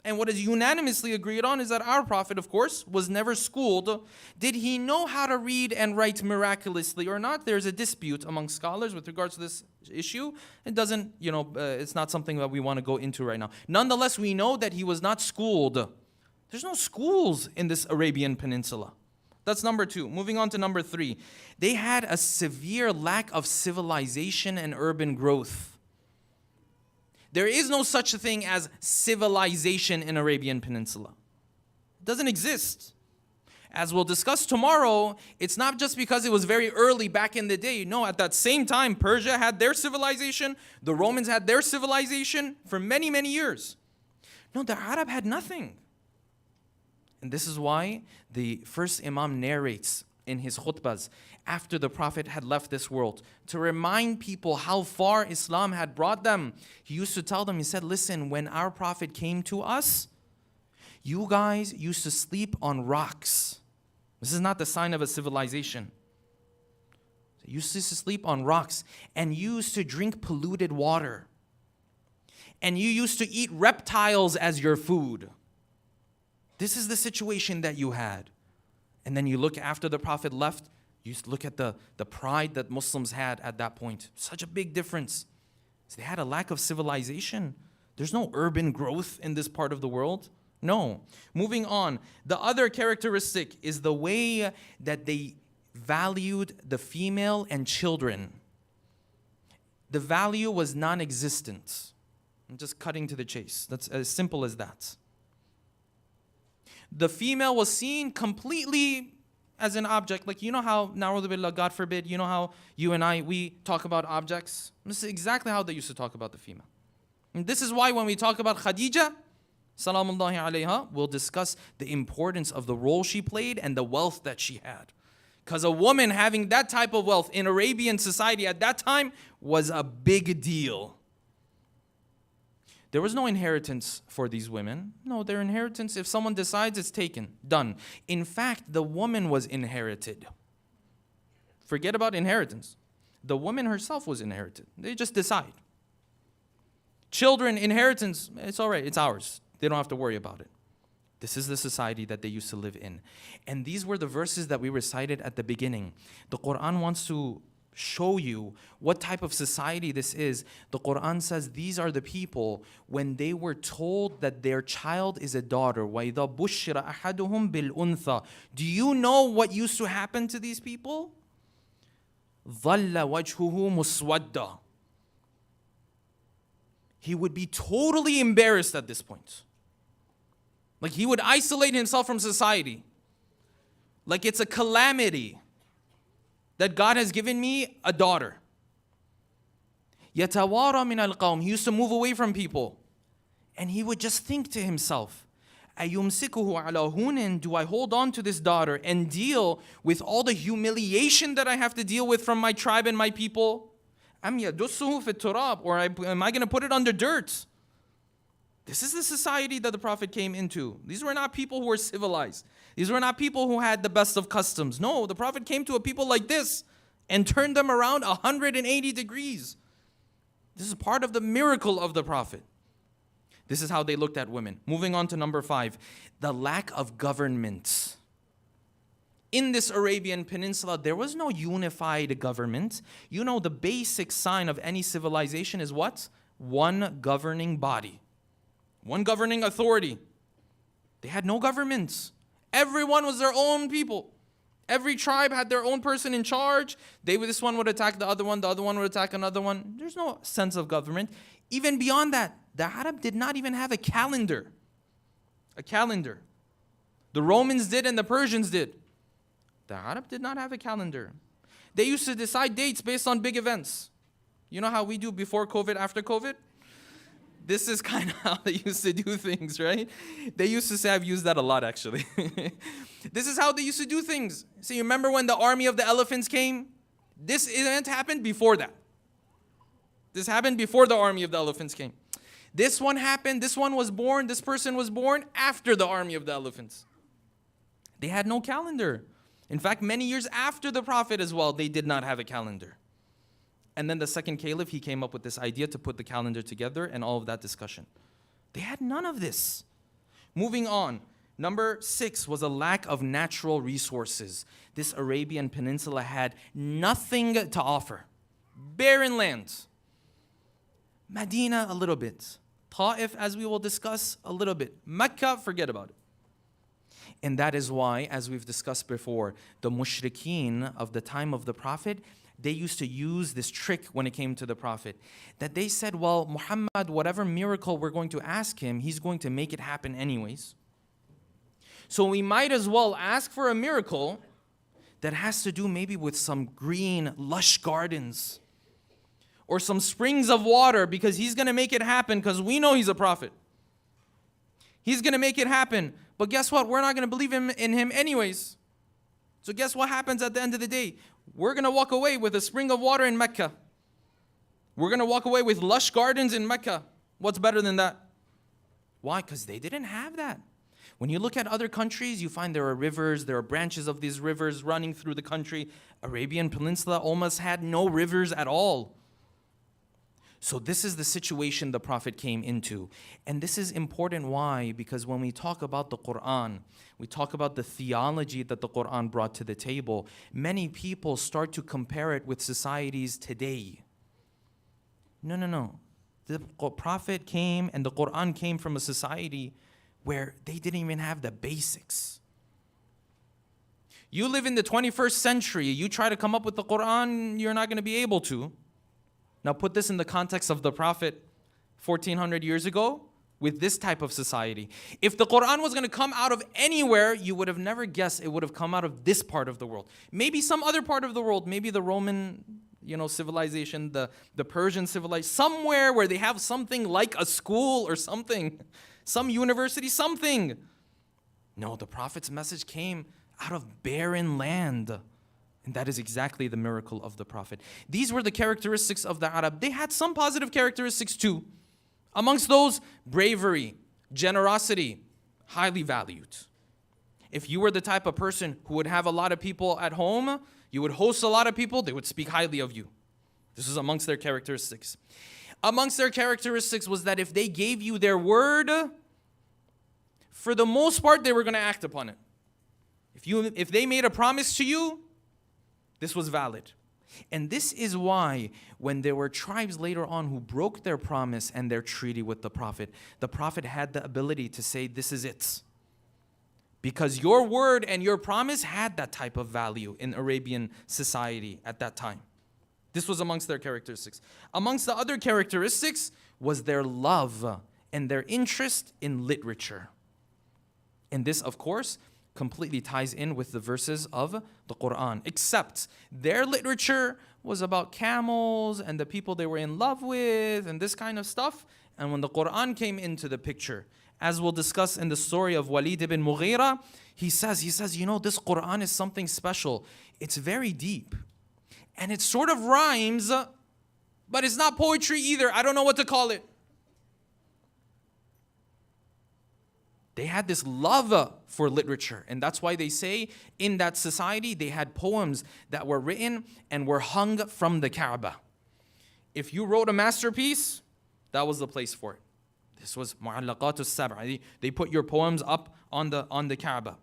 And what is unanimously agreed on is that our prophet, of course, was never schooled. Did he know how to read and write miraculously or not? There's a dispute among scholars with regards to this issue. It doesn't, it's not something that we want to go into right now. Nonetheless, we know that he was not schooled. There's no schools in this Arabian Peninsula. That's number 2. Moving on to number 3. They had a severe lack of civilization and urban growth. There is no such a thing as civilization in Arabian Peninsula. It doesn't exist. As we'll discuss tomorrow, it's not just because it was very early back in the day. No, at that same time, Persia had their civilization. The Romans had their civilization for many, many years. No, the Arab had nothing. And this is why the first Imam narrates in his khutbahs after the Prophet had left this world to remind people how far Islam had brought them. He used to tell them, he said, listen, when our Prophet came to us, you guys used to sleep on rocks. This is not the sign of a civilization. You used to sleep on rocks, and you used to drink polluted water. And you used to eat reptiles as your food. This is the situation that you had. And then you look after the Prophet left, you look at the pride that Muslims had at that point. Such a big difference. So they had a lack of civilization. There's no urban growth in this part of the world. No. Moving on. The other characteristic is the way that they valued the female and children. The value was non-existent. I'm just cutting to the chase. That's as simple as that. The female was seen completely as an object. Like, you know how, na'udhu billah, God forbid, you know how you and I, we talk about objects? This is exactly how they used to talk about the female. And this is why when we talk about Khadija, salamullahi alayha, we'll discuss the importance of the role she played and the wealth that she had. Because a woman having that type of wealth in Arabian society at that time was a big deal. There was no inheritance for these women. No, their inheritance, if someone decides, it's taken, done. In fact, the woman was inherited. Forget about inheritance. The woman herself was inherited. They just decide. Children, inheritance, it's all right, it's ours. They don't have to worry about it. This is the society that they used to live in. And these were the verses that we recited at the beginning. The Quran wants to show you what type of society this is. The Quran says these are the people when they were told that their child is a daughter. وَإِذَا بُشِّرَ أَحَدُهُمْ بِالْأُنْثَى. Do you know what used to happen to these people? ظَلَّ وَجْهُهُ مُسْوَدًّا. He would be totally embarrassed at this point. Like he would isolate himself from society. Like it's a calamity that God has given me a daughter. يَتَوَارَى مِنَ الْقَوْمِ. He used to move away from people. And he would just think to himself, أَيُمْسِكُهُ عَلَى هُونٍ. Do I hold on to this daughter and deal with all the humiliation that I have to deal with from my tribe and my people? أَمْ يَدُسُّهُ فِي التُّرَابِ. Or am I going to put it under dirt? This is the society that the Prophet came into. These were not people who were civilized. These were not people who had the best of customs. No, the Prophet came to a people like this and turned them around 180 degrees. This is part of the miracle of the Prophet. This is how they looked at women. Moving on to number 5, the lack of government. In this Arabian Peninsula, there was no unified government. You know, the basic sign of any civilization is what? One governing body. One governing authority. They had no governments. Everyone was their own people. Every tribe had their own person in charge. This one would attack the other one would attack another one. There's no sense of government. Even beyond that, the Arab did not even have a calendar. A calendar. The Romans did and the Persians did. The Arab did not have a calendar. They used to decide dates based on big events. You know how we do before COVID, after COVID? This is kind of how they used to do things, right? They used to say, I've used that a lot actually. This is how they used to do things. So you remember when the army of the elephants came? This event happened before that. This happened before the army of the elephants came. This one happened, this one was born, this person was born after the army of the elephants. They had no calendar. In fact, many years after the Prophet as well, they did not have a calendar. And then the second caliph, he came up with this idea to put the calendar together and all of that discussion. They had none of this. Moving on, number 6 was a lack of natural resources. This Arabian Peninsula had nothing to offer. Barren lands. Medina, a little bit. Ta'if, as we will discuss, a little bit. Mecca, forget about it. And that is why, as we've discussed before, the mushrikeen of the time of the Prophet, they used to use this trick when it came to the Prophet. That they said, well, Muhammad, whatever miracle we're going to ask him, he's going to make it happen anyways. So we might as well ask for a miracle that has to do maybe with some green, lush gardens or some springs of water, because he's going to make it happen because we know he's a prophet. He's going to make it happen. But guess what? We're not going to believe in him anyways. So guess what happens at the end of the day? We're going to walk away with a spring of water in Mecca. We're going to walk away with lush gardens in Mecca. What's better than that? Why? Because they didn't have that. When you look at other countries, you find there are rivers, there are branches of these rivers running through the country. Arabian Peninsula almost had no rivers at all. So this is the situation the Prophet came into. And this is important. Why? Because when we talk about the Quran, we talk about the theology that the Quran brought to the table, many people start to compare it with societies today. No. The Prophet came and the Quran came from a society where they didn't even have the basics. You live in the 21st century, you try to come up with the Quran, you're not going to be able to. Now put this in the context of the Prophet 1400 years ago with this type of society. If the Quran was going to come out of anywhere, you would have never guessed it would have come out of this part of the world. Maybe some other part of the world, maybe the Roman, civilization, the Persian civilization, somewhere where they have something like a school or something, some university, something. No, the Prophet's message came out of barren land. And that is exactly the miracle of the Prophet. These were the characteristics of the Arab. They had some positive characteristics too. Amongst those, bravery, generosity, highly valued. If you were the type of person who would have a lot of people at home, you would host a lot of people, they would speak highly of you. This is amongst their characteristics. Amongst their characteristics was that if they gave you their word, for the most part, they were going to act upon it. If they made a promise to you, this was valid. And this is why when there were tribes later on who broke their promise and their treaty with the Prophet had the ability to say, this is it. Because your word and your promise had that type of value in Arabian society at that time. This was amongst their characteristics. Amongst the other characteristics was their love and their interest in literature. And this, of course, completely ties in with the verses of the Quran, except their literature was about camels and the people they were in love with and this kind of stuff. And when the Quran came into the picture, as we'll discuss in the story of Walid ibn Mughira, he says, this Quran is something special. It's very deep. And it sort of rhymes, but it's not poetry either. I don't know what to call it. They had this love for literature, and that's why they say in that society they had poems that were written and were hung from the Kaaba. If you wrote a masterpiece, that was the place for it. This was Mu'allaqat al-Sab'a. They put your poems up on the Kaaba.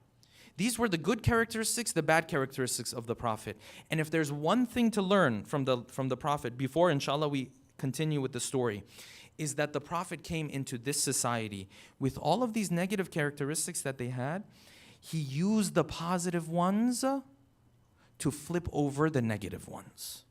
These were the good characteristics, the bad characteristics of the Prophet. And if there's one thing to learn from the Prophet before, inshallah, we continue with the story, is that the Prophet came into this society with all of these negative characteristics that they had. He used the positive ones to flip over the negative ones.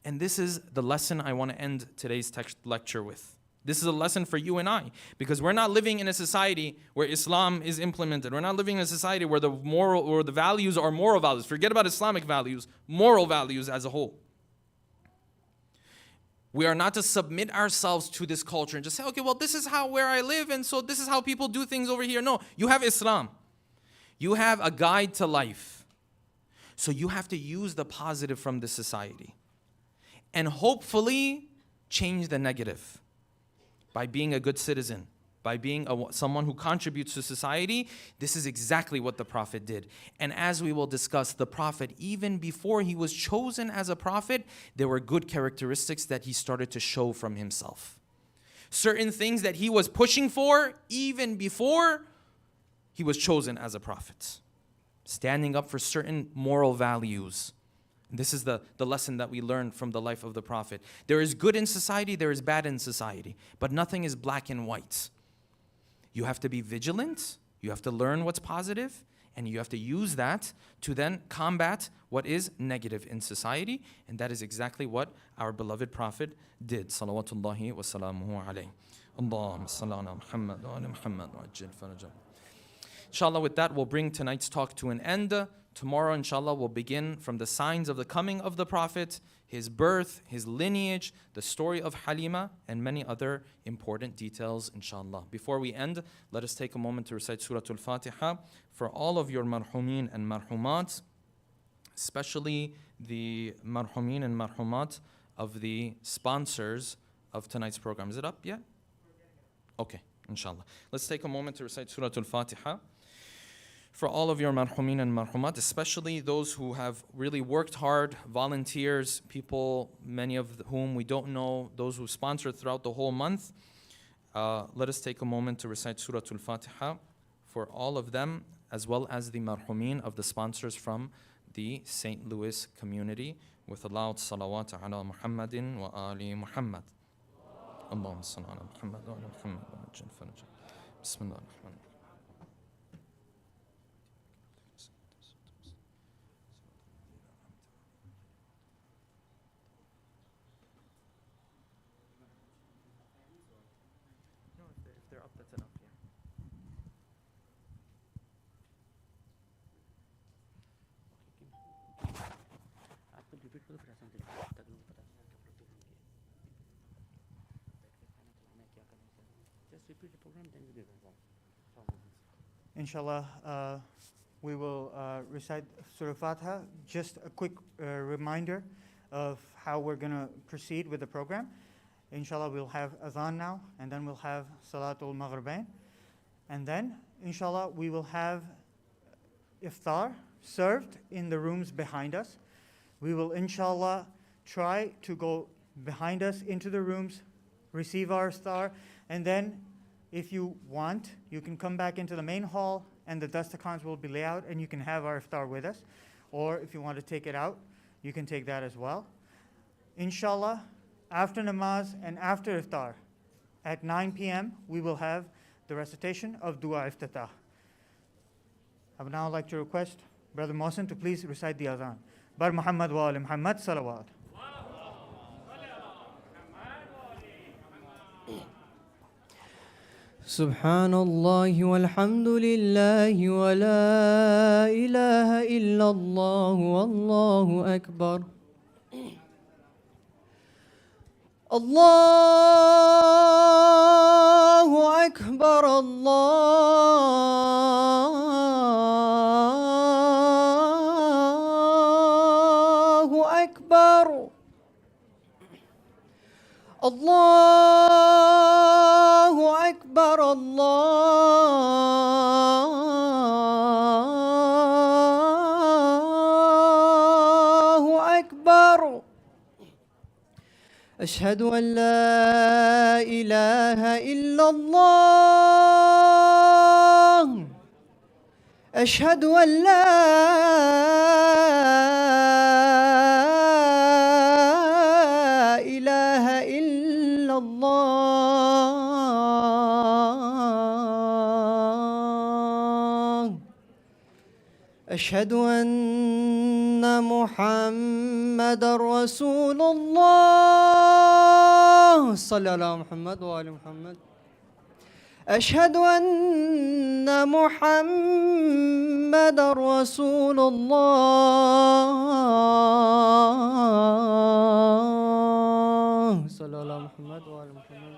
And this is the lesson I want to end today's lecture with. This is a lesson for you and I, because we're not living in a society where Islam is implemented. We're not living in a society where the values are moral values. Forget about Islamic values, moral values as a whole. We are not to submit ourselves to this culture and just say, okay, well, this is where I live, and so this is how people do things over here. No, you have Islam. You have a guide to life. So you have to use the positive from this society and hopefully change the negative by being a good citizen, by being someone who contributes to society. This is exactly what the Prophet did. And as we will discuss, the Prophet, even before he was chosen as a prophet, there were good characteristics that he started to show from himself. Certain things that he was pushing for even before he was chosen as a prophet. Standing up for certain moral values. This is the lesson that we learned from the life of the Prophet. There is good in society, there is bad in society, but nothing is black and white. You have to be vigilant, you have to learn what's positive, and you have to use that to then combat what is negative in society, and that is exactly what our beloved Prophet did. Salawatullahi wa salamuhu alayhi. Allahumma salli ala Muhammad wa ala Muhammad wa ajil farajah. Inshallah, with that, we'll bring tonight's talk to an end. Tomorrow, inshallah, we'll begin from the signs of the coming of the Prophet, his birth, his lineage, the story of Halima, and many other important details, inshallah. Before we end, let us take a moment to recite Surah Al-Fatiha for all of your marhumin and marhumat, especially the marhumin and marhumat of the sponsors of tonight's program. Is it up yet? Okay, inshallah. Let's take a moment to recite Surah Al-Fatiha for all of your marhumin and marhumat, especially those who have really worked hard, volunteers, people, many of whom we don't know, those who sponsored throughout the whole month. Let us take a moment to recite Surah Al-Fatiha for all of them, as well as the marhumin of the sponsors from the St. Louis community, with a loud salawat ala Muhammadin wa ali Muhammad. Allahumma salli ala Muhammad wa ala Muhammad wa ajil farajah. Bismillah ar-Rahman. Inshallah, we will recite Surah Fatiha. Just a quick reminder of how we're going to proceed with the program. Inshallah, we'll have Adhan now, and then we'll have Salatul Maghribain. And then, inshallah, we will have iftar served in the rooms behind us. We will, inshallah, try to go behind us into the rooms, receive our iftar, and then if you want, you can come back into the main hall and the dastakans will be laid out and you can have our iftar with us. Or if you want to take it out, you can take that as well. Inshallah, after namaz and after iftar, at 9 p.m., we will have the recitation of Dua Iftatah. I would now like to request Brother Mohsin to please recite the Adhan. Bar Muhammad wa ali Muhammad salawat. سبحان الله والحمد لله ولا إله إلا الله والله أكبر الله أكبر الله أكبر الله أكبر الله أكبر أشهد أن لا إله إلا الله أشهد أن لا إله إلا الله أشهد أن محمد رسول الله صلى على محمد وآل محمد أشهد أن محمد رسول الله صلى الله على محمد وعلى محمد.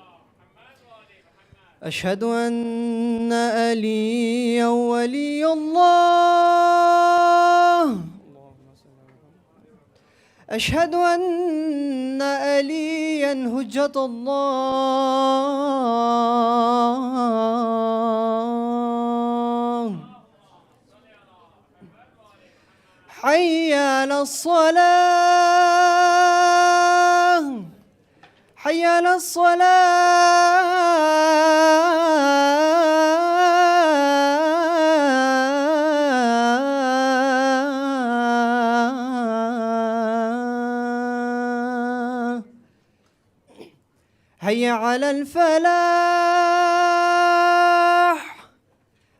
أشهد أن عليا ولي الله. أشهد أن عليا حجة الله. حي على الصلاة. حي على الصلاة. حي على الفلاح.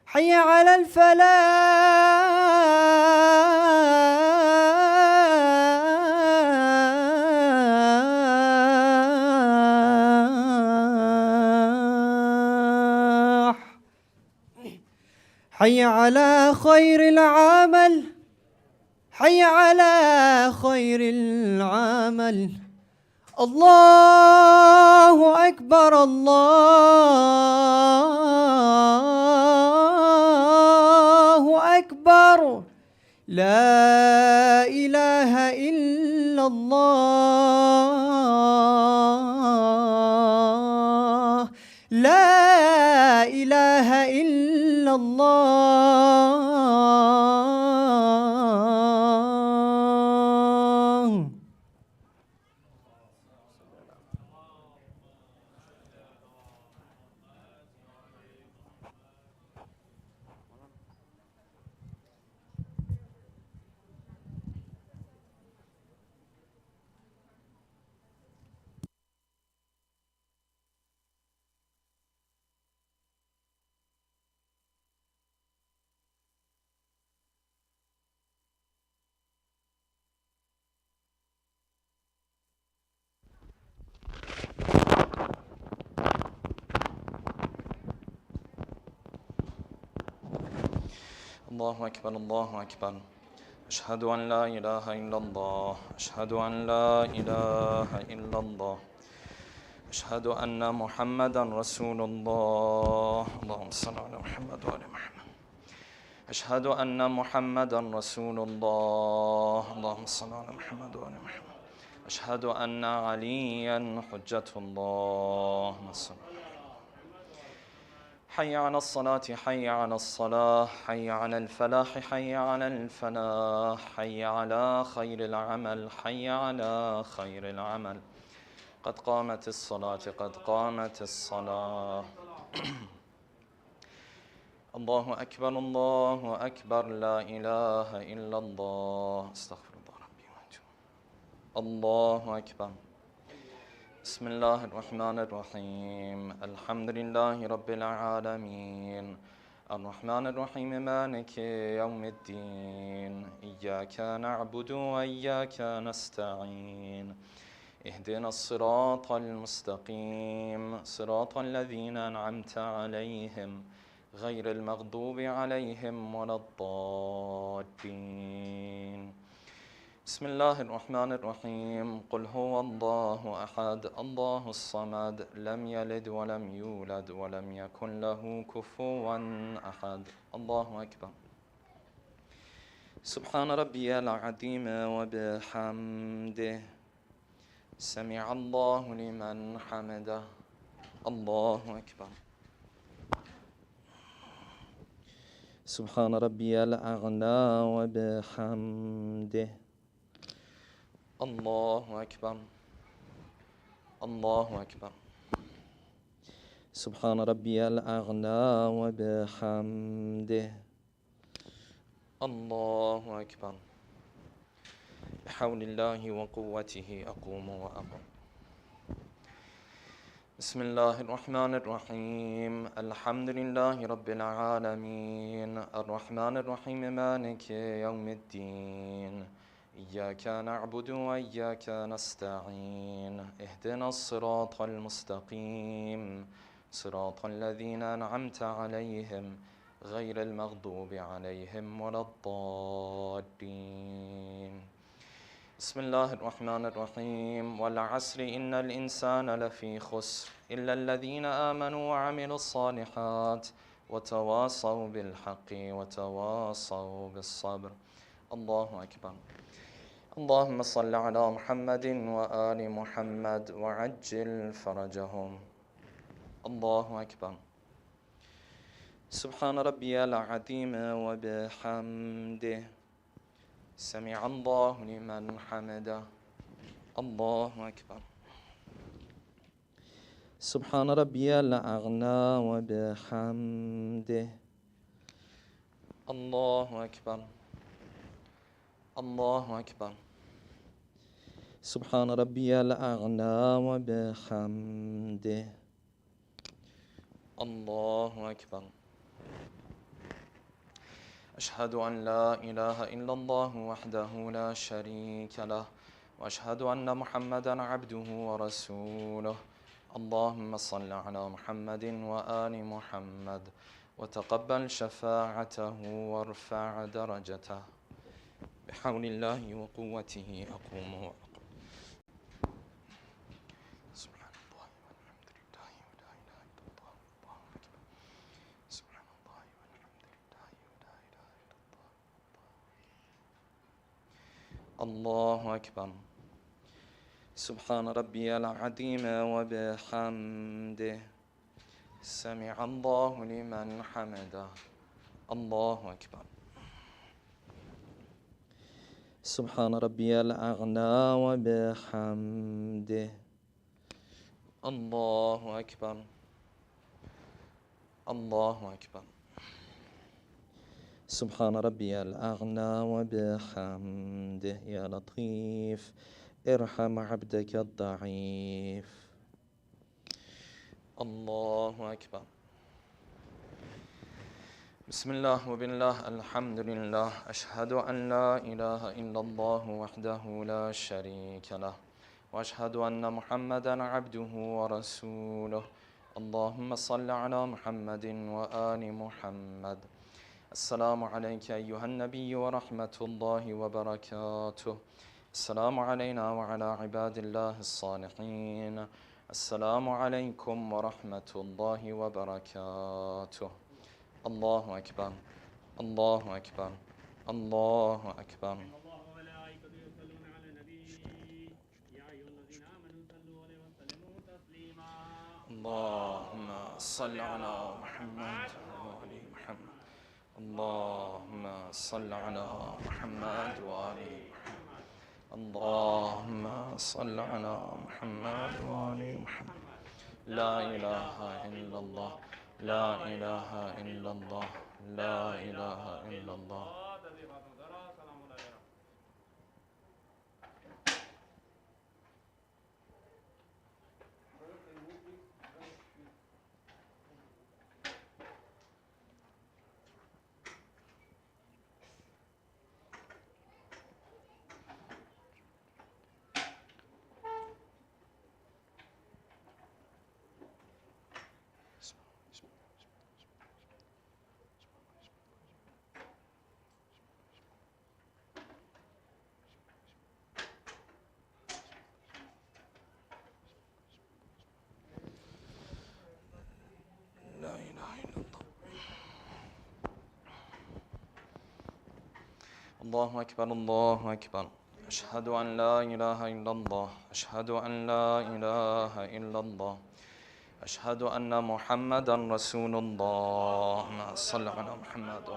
حي على الفلاح. حي على خير العمل. حي على خير العمل. الله أكبر الله أكبر. لا إله إلا الله. لا إله إلا الله. الله أكبر الله أكبر. أشهد أن لا إله إلا الله. أشهد أن لا إله إلا الله. أشهد أن محمدا رسول الله. اللهم صل على محمد وآل محمد. أشهد أن محمدا رسول الله. اللهم صل على محمد وآل محمد. أشهد أن عليا حجة الله. حي على الصلاة. حي على الصلاة. حي على الفلاح. حي على الفلاح. حي على خير العمل. حي على خير العمل. قد قامت الصلاة. قد قامت الصلاة. الله أكبر الله أكبر. لا إله إلا الله. استغفر الله ربي وأتوب. الله أكبر. بسم الله الرحمن الرحيم. الحمد لله رب العالمين. الرحمن الرحيم مالك يوم الدين. إياك نعبد وإياك نستعين. اهدنا الصراط المستقيم صراط الذين أنعمت عليهم غير المغضوب عليهم ولا الضالين. بسم الله الرحمن الرحيم. قل هو الله أحد الله الصمد لم يلد ولم يولد ولم يكن له كفوا أحد. الله أكبر. سبحان ربي العظيم وبحمده. سمع الله لمن حمده. الله أكبر. سبحان ربي الأعلى وبحمده. الله أكبر. الله أكبر. سبحان ربي الأعلى وبحمده. الله أكبر. بحول الله وقوته أقوم وأقوم. بسم الله الرحمن الرحيم. الحمد لله رب العالمين. الرحمن الرحيم مالك يوم الدين. إياك نعبد وإياك نستعين. اهدنا الصراط المستقيم صراط الذين أنعمت عليهم غير المغضوب عليهم ولا الضالين. بسم الله الرحمن الرحيم. والعصر إن الإنسان لفي خسر إلا الذين آمنوا وعملوا الصالحات وتواصوا بالحق وتواصوا بالصبر. الله أكبر. اللهم صل على محمد وآل محمد وعجل فرجهم. الله أكبر. سبحان ربي العظيم وبحمده سمع الله لمن حمده. الله أكبر. سبحان ربي الأعلى وبحمده. الله أكبر. الله أكبر. سبحان ربي الأعلى وبحمده. الله أكبر. أشهد أن لا إله إلا الله وحده لا شريك له وأشهد أن محمدا عبده ورسوله. اللهم صل على محمد وآل محمد وتقبل شفاعته وارفع درجته. بحول الله وقوته أقوم وأقوم. سبحان الله والحمد لله ولا إله إلا الله والله أكبر. سبحان الله والحمد لله ولا إله إلا الله. الله أكبر. سبحان ربي العظيم وبحمده سمع الله لمن حمده. الله أكبر. سبحان ربي الأعلى وبحمده. الله أكبر. الله أكبر. سبحان ربي الأعلى وبحمده. يا لطيف ارحم عبدك الضعيف. الله أكبر. بسم الله وبالله الحمد لله. أشهد أن لا إله إلا الله وحده لا شريك له وأشهد أن محمدا عبده ورسوله. اللهم صل على محمد وآل محمد. السلام عليك أيها النبي ورحمة الله وبركاته. السلام علينا وعلى عباد الله الصالحين. السلام عليكم ورحمة الله وبركاته. الله أكبر. الله أكبر. الله أكبر. الله وملائكته يصلون على النبي يا أيها الذين آمنوا صلوا عليه وسلموا تسليما. اللهم صل على محمد وآل محمد. اللهم صل على محمد وآل محمد. اللهم صل على محمد وآل محمد. لا إله إلا الله. لا إله إلا الله. لا إله إلا الله. الله أكبر. الله أكبر. أشهد أن لا إله إلا الله. أشهد أن لا إله إلا الله. أشهد أن محمدا رسول الله. صل على محمد.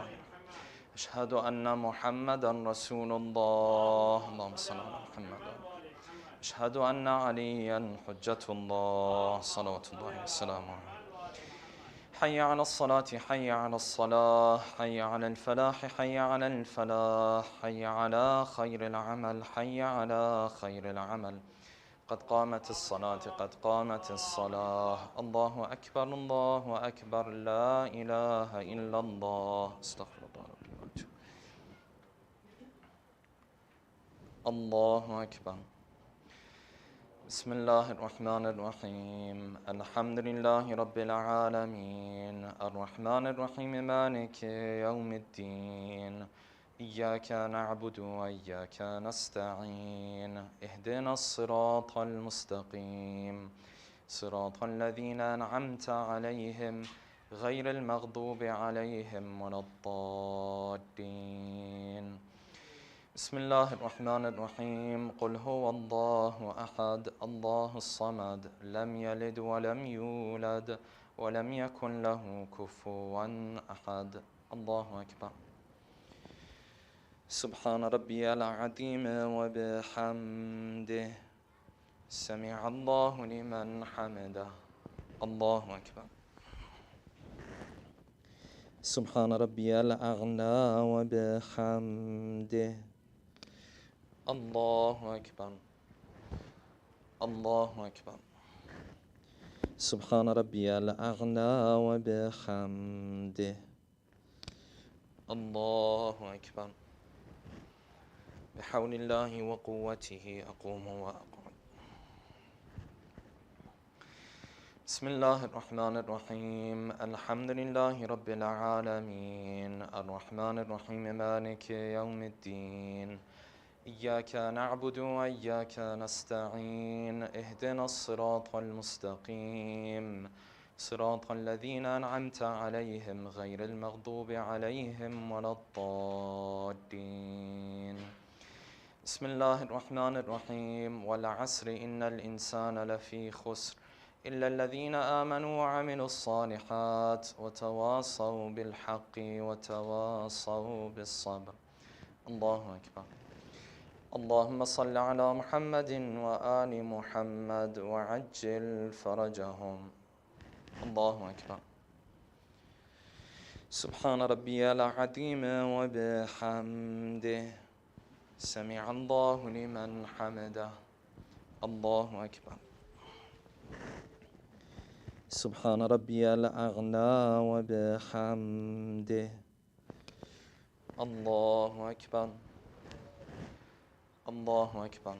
أشهد أن محمدا رسول الله. اللهم صل على محمد. أشهد أن عليا حجة الله صلوات الله وسلامه عليه. حي على الصلاة. حي على الصلاة. حي على الفلاح. حي على الفلاح. حي على خير العمل. حي على خير العمل. قد قامت الصلاة. قد قامت الصلاة. الله أكبر. الله أكبر. لا إله إلا الله. استغفر الله ربي وأتوب. الله أكبر. بسم الله الرحمن الرحيم الحمد لله رب العالمين الرحمن الرحيم مالك يوم الدين إياك نعبد وإياك نستعين اهدنا الصراط المستقيم صراط الذين أنعمت عليهم غير المغضوب عليهم ولا الضالين. بسم الله الرحمن الرحيم قل هو الله أحد الله الصمد لم يلد ولم يولد ولم يكن له كفوا أحد. الله أكبر. سبحان ربي العظيم وبحمده سمع الله لمن حمده. الله أكبر. سبحان ربي الأعلى وبحمده. الله أكبر. الله أكبر. سبحان ربي الأعلى وبحمده. الله أكبر. بحول الله وقوته أقوم وأقعد. بسم الله الرحمن الرحيم الحمد لله رب العالمين الرحمن الرحيم مالك يوم الدين إياك نعبد وإياك نستعين اهدنا الصراط المستقيم صراط الذين أنعمت عليهم غير المغضوب عليهم ولا الضالين. بسم الله الرحمن الرحيم والعصر إن الإنسان لفي خسر إلا الذين آمنوا وعملوا الصالحات وتواصوا بالحق وتواصوا بالصبر. الله أكبر. اللهم صل على محمد وآل محمد وعجل فرجهم. الله أكبر. سبحان ربي العظيم وبحمده سمع الله لمن حمده. الله أكبر. سبحان ربي الأعلى وبحمده. الله أكبر. الله أكبر.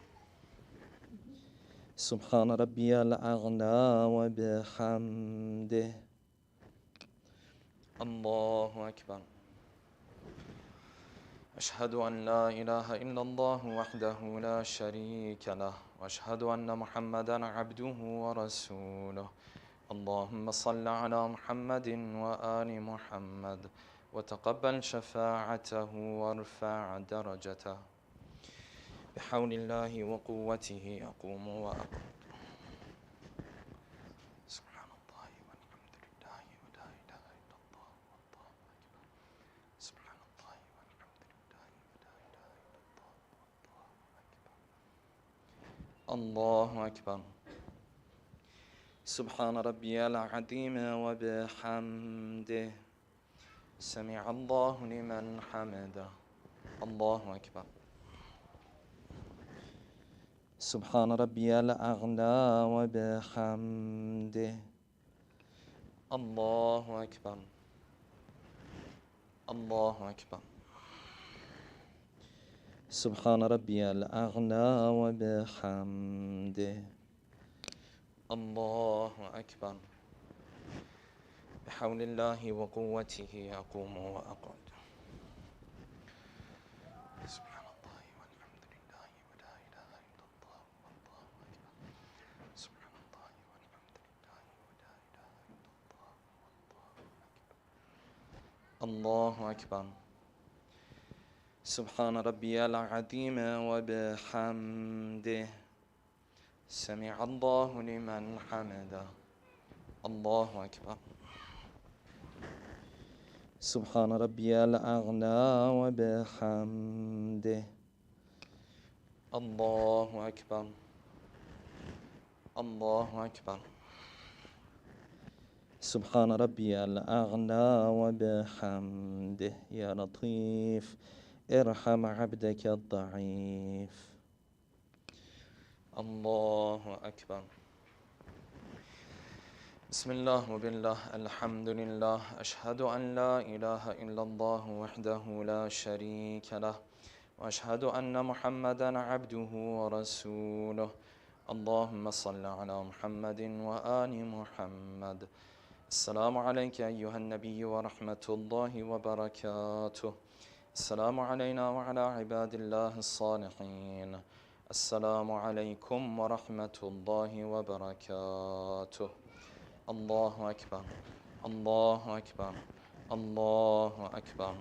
سبحان ربي الأعلى وبحمده. الله أكبر. أشهد أن لا إله إلا الله وحده لا شريك له وأشهد أن محمدا عبده ورسوله. اللهم صل على محمد وآل محمد وتقبل شفاعته وارفع درجته. بحول الله وقوته أقوم وأقعد. سبحان الله والحمد لله ولا إله إلا الله والله أكبر. سبحان الله والحمد لله ولا إله إلا الله والله أكبر. الله أكبر. سبحان ربي العظيم وبحمده سمع الله لمن حمده. الله أكبر. سبحان ربي الأعلى وبحمده. الله أكبر. الله أكبر. سبحان ربي الأعلى وبحمده. الله أكبر. بحول الله وقوته أقوم وأقعد. سبحان الله والحمد لله ولا إله إلا الله والله أكبر. سبحان الله والحمد لله ولا إله إلا الله والله أكبر. الله أكبر. سبحان ربي العظيم وبحمده سمع الله لمن حمده. الله أكبر. سبحان ربي الأعلى وبحمده. الله أكبر. الله أكبر. سبحان ربي الأعلى وبحمده. يا لطيف ارحم عبدك الضعيف. الله أكبر. بسم الله وبالله الحمد لله أشهد أن لا إله إلا الله وحده لا شريك له وأشهد أن محمدا عبده ورسوله. اللهم صل على محمد وآل محمد. السلام عليك أيها النبي ورحمة الله وبركاته. السلام علينا وعلى عباد الله الصالحين. السلام عليكم ورحمة الله وبركاته. الله أكبر، الله أكبر، الله أكبر.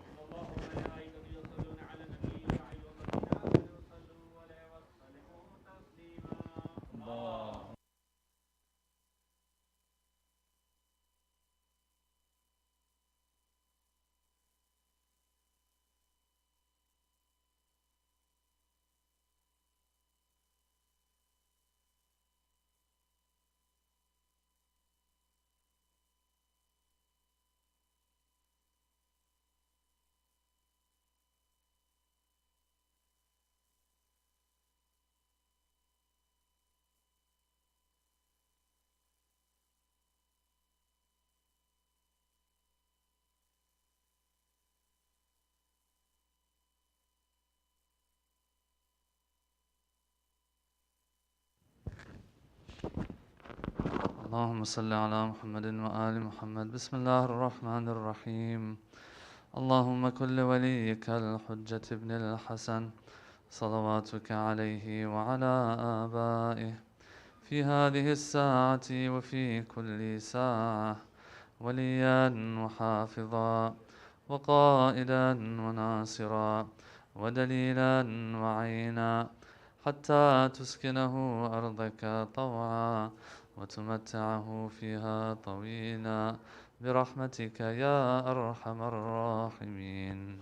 اللهم صل على محمد وآل محمد. بسم الله الرحمن الرحيم. اللهم كن لوليك الحجة ابن الحسن صلواتك عليه وعلى آبائه في هذه الساعة وفي كل ساعة وليا وحافظا وقائدا وناصرا ودليلا وعينا حتى تسكنه أرضك طوعا وتمتعه فيها طويلا برحمتك يا أرحم الراحمين.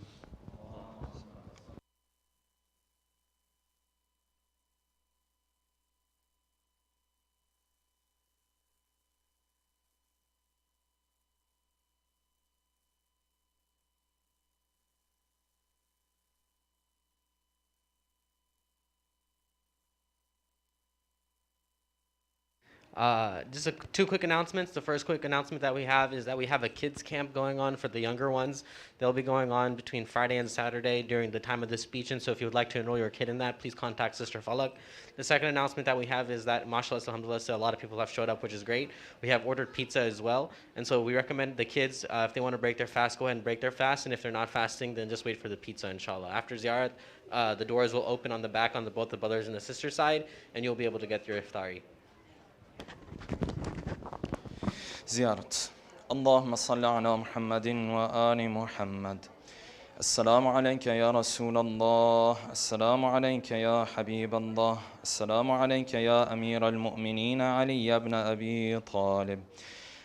Just two quick announcements. The first quick announcement that we have is that we have a kids camp going on for the younger ones. They'll be going on between Friday and Saturday during the time of the speech, and so if you would like to enroll your kid in that, please contact Sister Falak. The second announcement that we have is that, mashallah, alhamdulillah, so a lot of people have showed up, which is great. We have ordered pizza as well, and so we recommend the kids, if they want to break their fast, go ahead and break their fast, and if they're not fasting, then just wait for the pizza, inshallah. After ziyarat, the doors will open on the back on both the brothers and the sister side, and you'll be able to get your iftari. زيارة. اللهم صل على محمد وآل محمد. السلام عليك يا رسول الله، السلام عليك يا حبيب الله، السلام عليك يا أمير المؤمنين علي بن أبي طالب،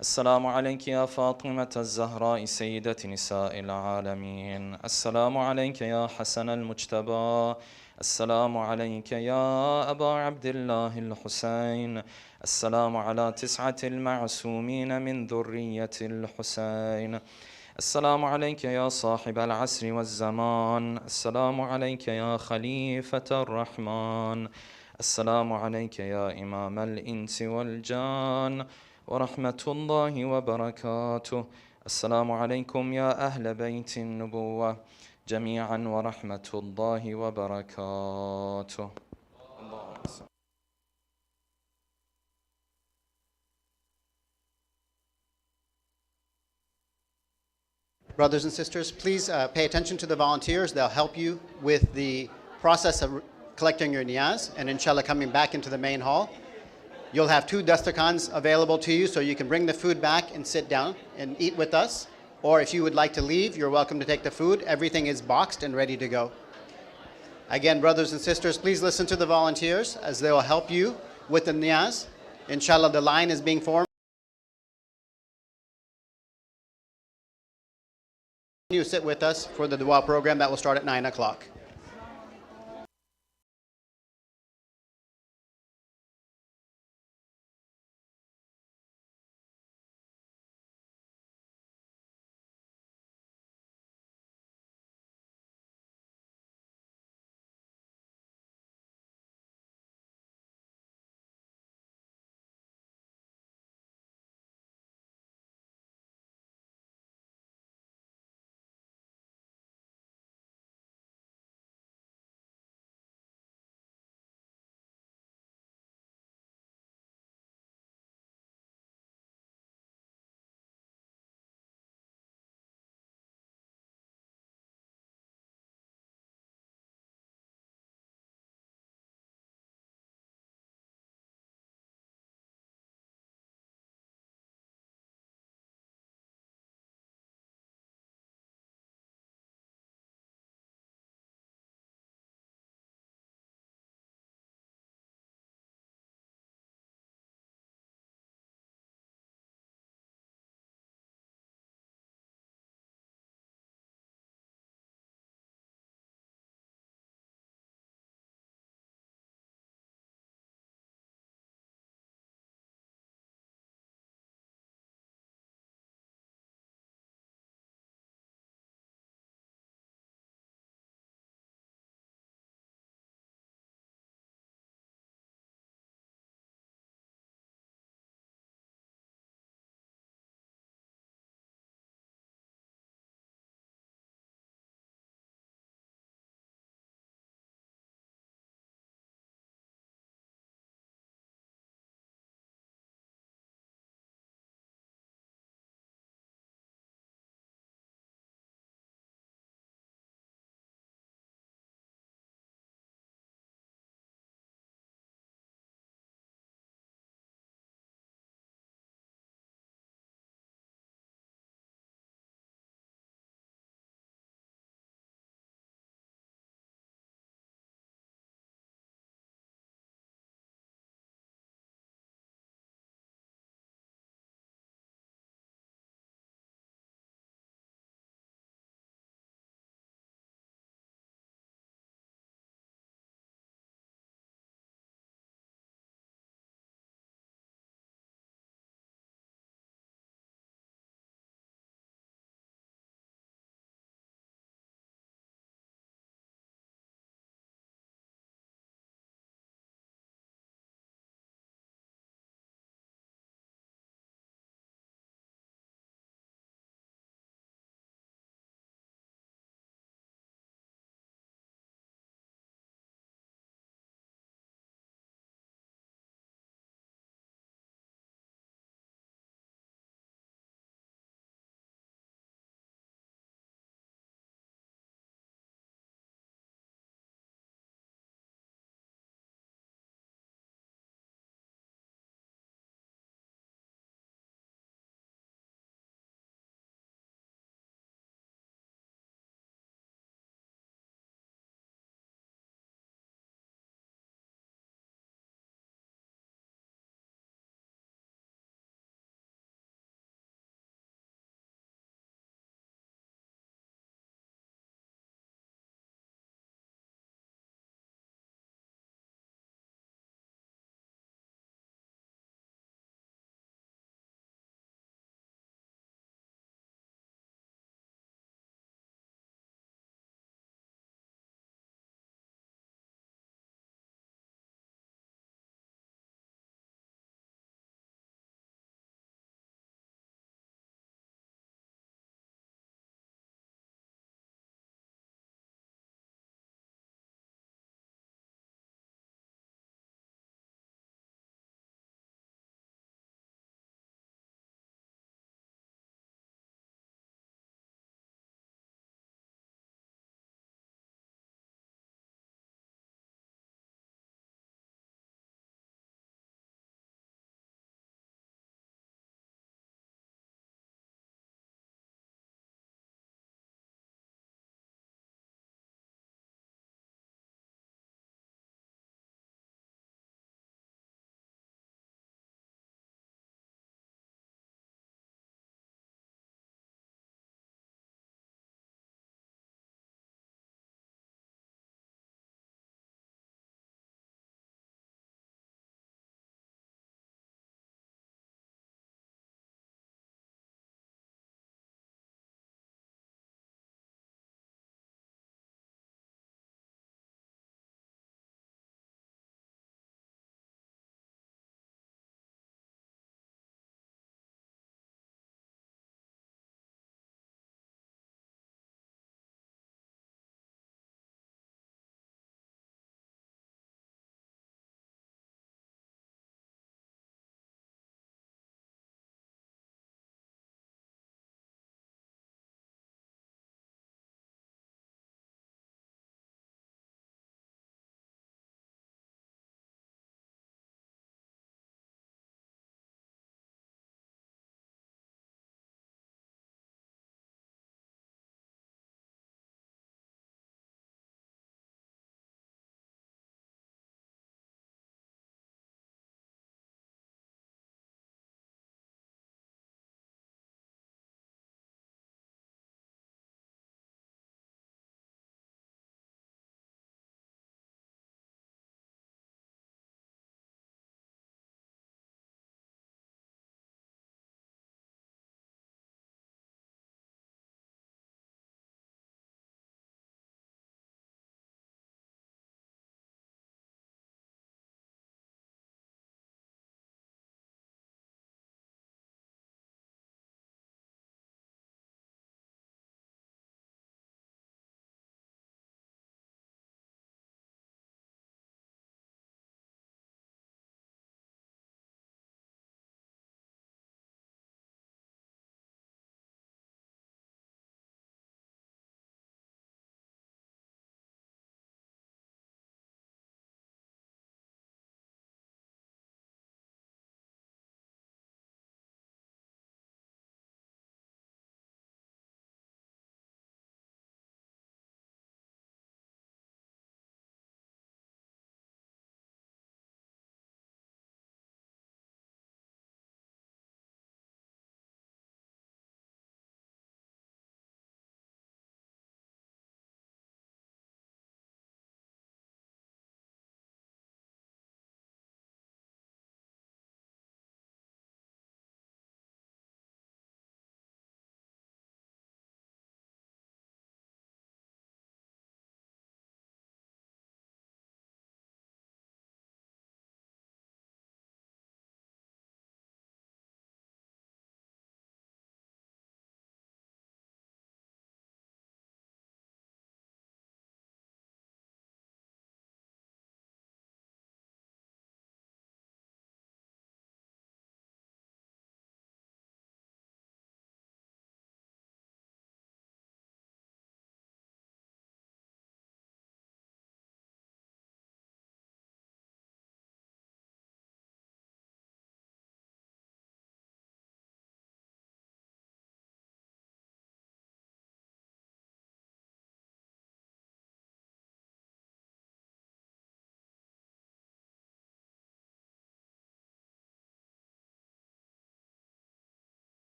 السلام عليك يا فاطمة الزهراء سيدة نساء العالمين، السلام عليك يا حسن المجتبى، السلام عليك يا أبا عبد الله الحسين، السلام على 9 المعصومين من ذرية الحسين، السلام عليك يا صاحب العصر والزمان، السلام عليك يا خليفة الرحمن، السلام عليك يا إمام الإنس والجان ورحمة الله وبركاته، السلام عليكم يا أهل بيت النبوة جميعا ورحمة الله وبركاته. Brothers and sisters, please pay attention to the volunteers. They'll help you with the process of collecting your niyaz and inshallah coming back into the main hall. You'll have 2 dastarkhans available to you, so you can bring the food back and sit down and eat with us. Or if you would like to leave, you're welcome to take the food. Everything is boxed and ready to go. Again, brothers and sisters, please listen to the volunteers as they will help you with the niyaz. Inshallah, the line is being formed. You sit with us for the dua program that will start at 9 o'clock.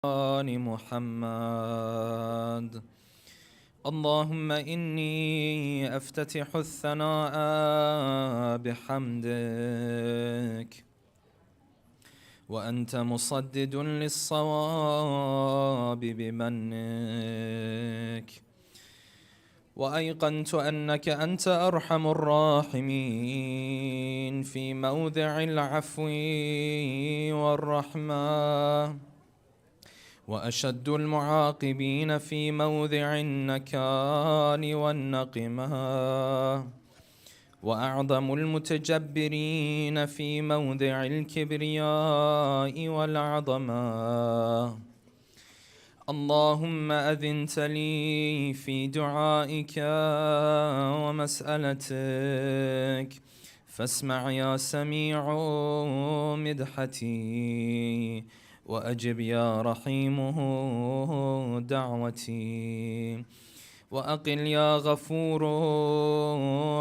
آل محمد. اللهم إني أفتتح الثناء بحمدك، وأنت مصدد للصواب بمنك، وأيقنت أنك أنت أرحم الراحمين في موضع العفو والرحمة، وأشد المعاقبين في موضع النكال والنقمة، وأعظم المتجبرين في موضع الكبرياء والعظمة. اللهم أذنت لي في دعائك ومسألتك، فاسمع يا سميع مدحتي، وأجب يا رحيم دعوتي، وأقل يا غفور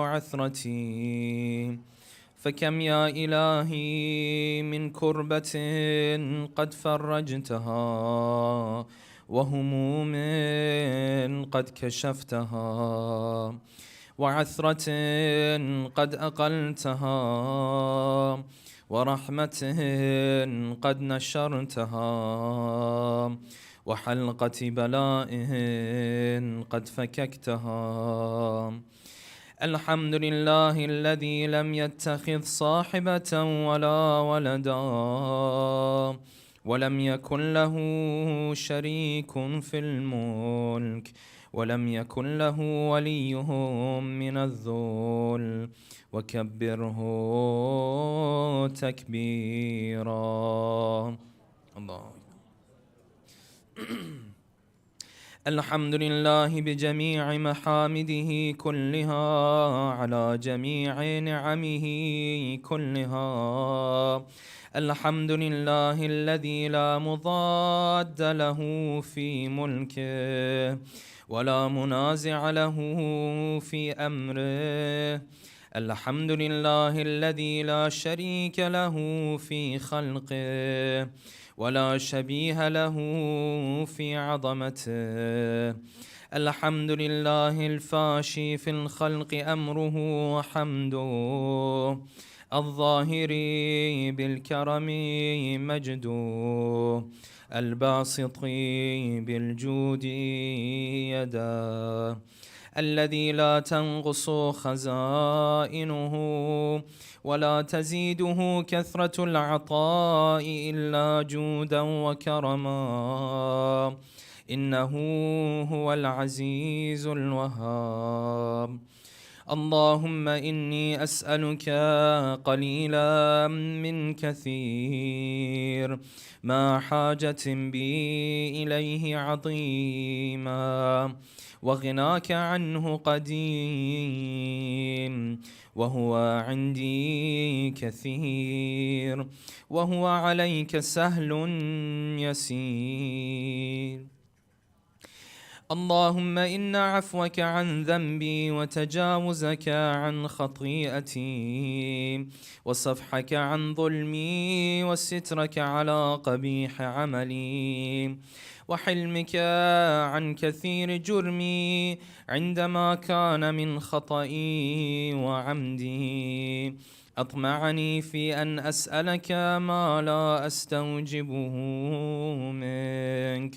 عثرتي. فكم يا إلهي من كربة قد فرجتها، وهموم قد كشفتها، وعثرة قد أقلتها، ورحمة قد نشرتها، وحلقة بلاء قد فككتها. الحمد لله الذي لم يتخذ صاحبة ولا ولدا، ولم يكن له شريك في الملك، ولم يكن له ولي من الذل، وكبره تكبيرا. الله. الحمد لله بجميع محامده كلها، على جميع نعمه كلها. الحمد لله الذي لا مضاد له في ملكه، ولا منازع له في أمره. الحمد لله الذي لا شريك له في خلقه، ولا شبيه له في عظمته. الحمد لله الفاشي في الخلق أمره وحمده، الظاهر بالكرم مجده، الباسط بالجود يداه، الذي لا تنقص خزائنه ولا تزيده كثرة العطاء إلا جودا وكرما، إنه هو العزيز الوهاب. اللهم إني أسألك قليلا من كثير، ما حاجة بي إليه عظيما، وغناك عنه قديم، وهو عندي كثير، وهو عليك سهل يسير. اللهم إن عفوك عن ذنبي، وتجاوزك عن خطيئتي، وصفحك عن ظلمي، وسترك على قبيح عملي، وحلمك عن كثير جرمي عندما كان من خطئي وعمدي، أطمعني في أن أسألك ما لا أستوجبه منك،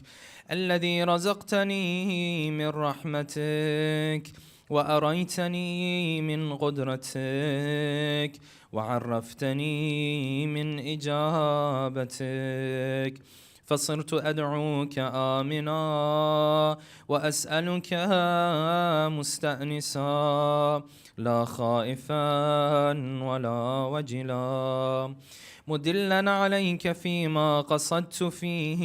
الذي رزقتني من رحمتك، وأريتني من قدرتك، وعرفتني من إجابتك، فصرت أدعوك آمنا، وأسألك مستأنسا، لا خائفا ولا وجلا، مدلا عليك فيما قصدت فيه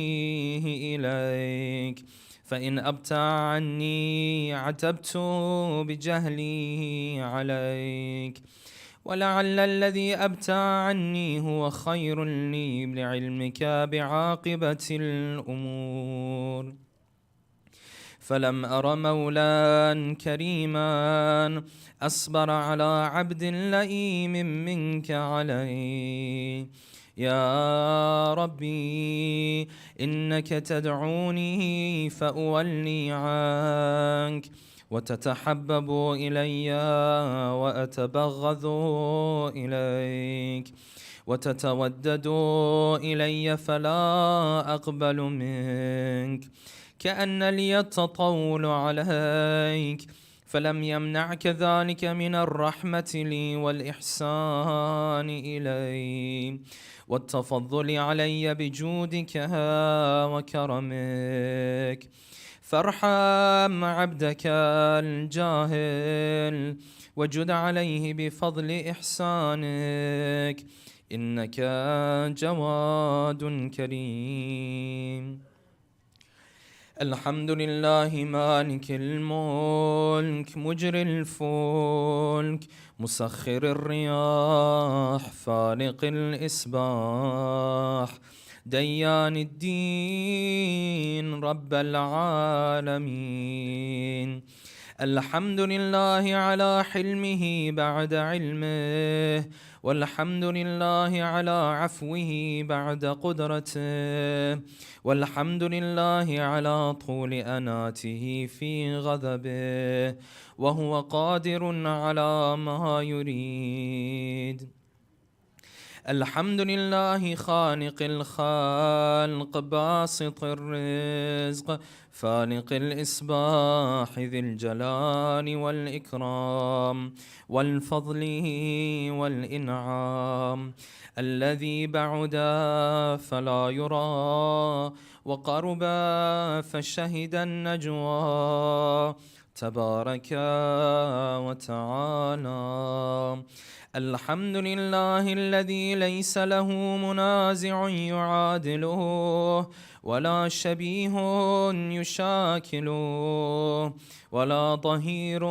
إليك، فإن أبتع عني عتبت بجهلي عليك، ولعل الذي أبتع عني هو خير لي لعلمك بعاقبة الأمور. فلم أر مولا كريما أصبر على عبد لئيم منك عليه، يا ربي إنك تدعوني فأولي عنك وتتحبب إلي وأتبغض إليك وتتودد إلي فلا أقبل منك كأن لي التطول عليك فلم يمنعك ذلك من الرحمة لي والإحسان إلي والتفضل علي بجودك وكرمك فارحم عبدك الجاهل وجد عليه بفضل إحسانك إنك جواد كريم. الحمد لله مالك الملك مجري الفلك مسخر الرياح فالق الإصباح ديان الدين رب العالمين. الحمد لله على حلمه بعد علمه والحمد لله على عفوه بعد قدرته والحمد لله على طول أناته في غضبه وهو قادر على ما يريد. الحمد لله خالق الخلق باسط الرزق فالق الإصباح ذي الجلال والإكرام والفضل والإنعام الذي بعد فلا يرى وقرب فشهد النجوى تبارك وتعالى. الحمد لله الذي ليس له منازع يعادله ولا شبيه يشاكله ولا ظهير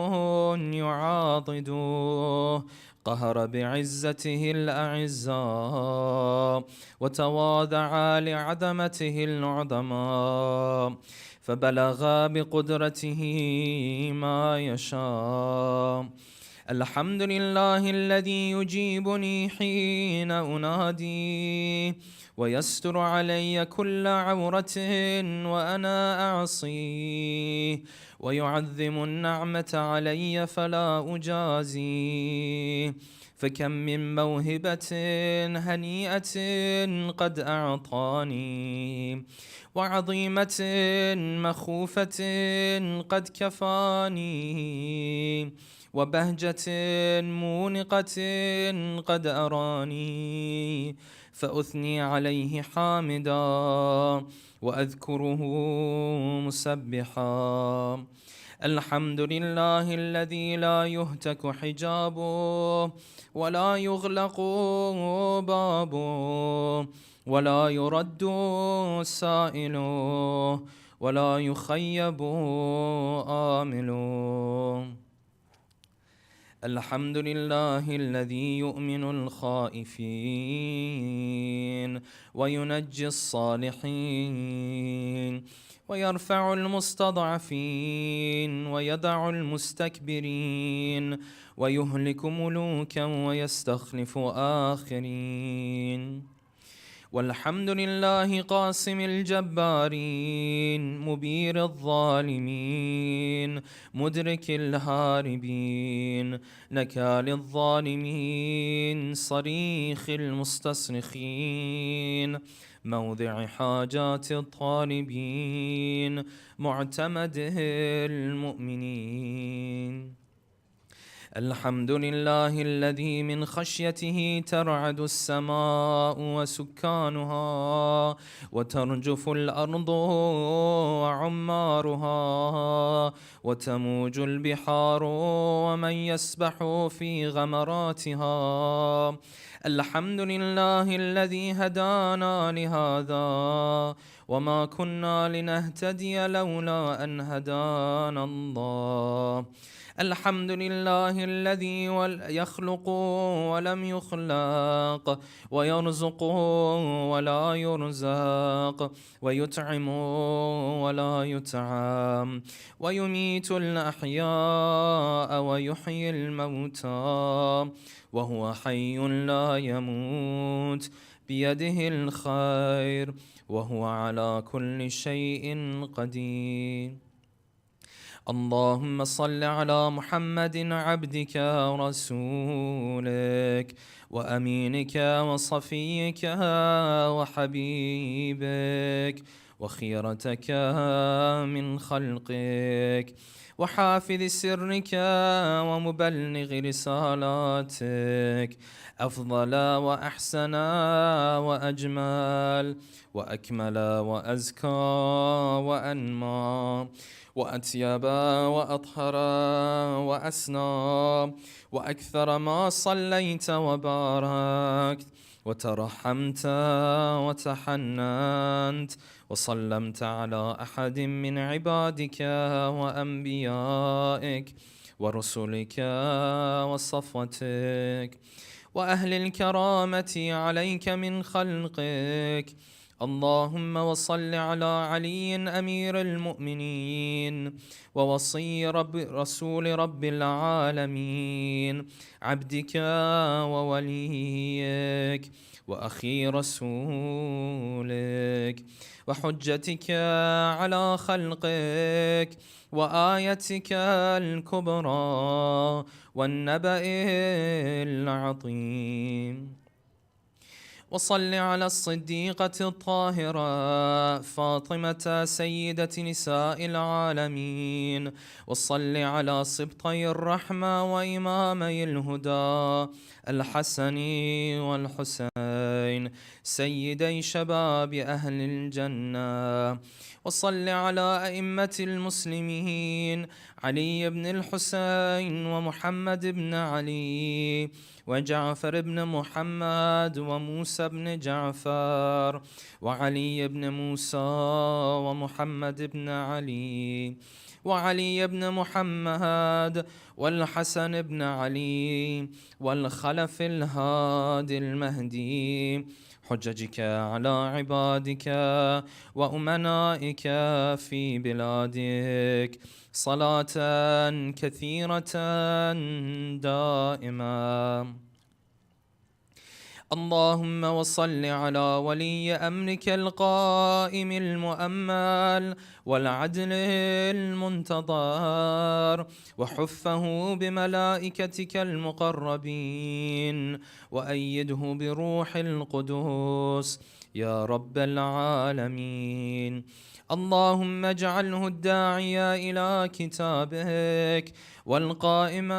يعاضده قهر بعزته الأعزاء وتواضع لعظمته العظماء فبلغ بقدرته ما يشاء. الحمد لله الذي يجيبني حين أنادي ويستر علي كل عورة وأنا أعصيه ويعظم النعمة علي فلا أجازيه فكم من موهبة هنيئة قد أعطاني وعظيمة مخوفة قد كفاني وبهجة مونقة قد أراني فأثني عليه حامدا وأذكره مسبحا. الحمد لله الذي لا يهتك حجابه ولا يغلق بابه ولا يرد سائله ولا يخيب آمله. الحمد لله الذي يؤمن الخائفين وينجي الصالحين ويرفع المستضعفين ويدع المستكبرين ويهلك ملوكا ويستخلف آخرين. والحمد لله قاسم الجبارين مبير الظالمين مدرك الهاربين نكال الظالمين صريخ المستصرخين موضع حاجات الطالبين معتمده المؤمنين. الحمد لله الذي من خشيته ترعد السماء وسكانها وترجف الأرض وعمارها وتموج البحار ومن يسبح في غمراتها. الحمد لله الذي هدانا لهذا وما كنا لنهتدي لولا أن هدانا الله. الحمد لله الذي يخلق ولم يخلق ويرزق ولا يرزق ويطعم ولا يطعم ويميت الأحياء ويحيي الموتى وهو حي لا يموت بيده الخير وهو على كل شيء قدير. اللهم صل على محمد عبدك ورسولك وأمينك وصفيك وحبيبك وخيرتك من خلقك وحافظ سرك ومبلغ رسالاتك، أفضل وأحسن وأجمل وأكمل وأزكى وأنمى وأطيب وأطهر وأسنى وأكثر ما صليت وباركت وترحمت وتحننت وصلمت على أحد من عبادك وأنبيائك ورسلك وصفوتك وأهل الكرامة عليك من خلقك. اللهم وصل على علي أمير المؤمنين ووصي رسول رب العالمين، عبدك ووليك وأخي رسولك وحجتك على خلقك وآيتك الكبرى والنبأ العظيم. وصل على الصديقة الطاهرة فاطمة سيدة نساء العالمين، وصل على سبطي الرحمة وإمامي الهدى الحسن والحسين سيدي شباب أهل الجنة، وصل على أئمة المسلمين علي بن الحسين ومحمد بن علي وجعفر بن محمد وموسى بن جعفر وعلي بن موسى ومحمد بن علي وعلي بن محمد والحسن بن علي والخلف الهادي المهدي، حججك على عبادك وأمنائك في بلادك صلاة كثيرة دائمة. اللهم وصل على ولي أمرك القائم المؤمل والعدل المنتظر وحفه بملائكتك المقربين وأيده بروح القدس يا رب العالمين. اللهم اجعله الداعي إلى كتابك والقائم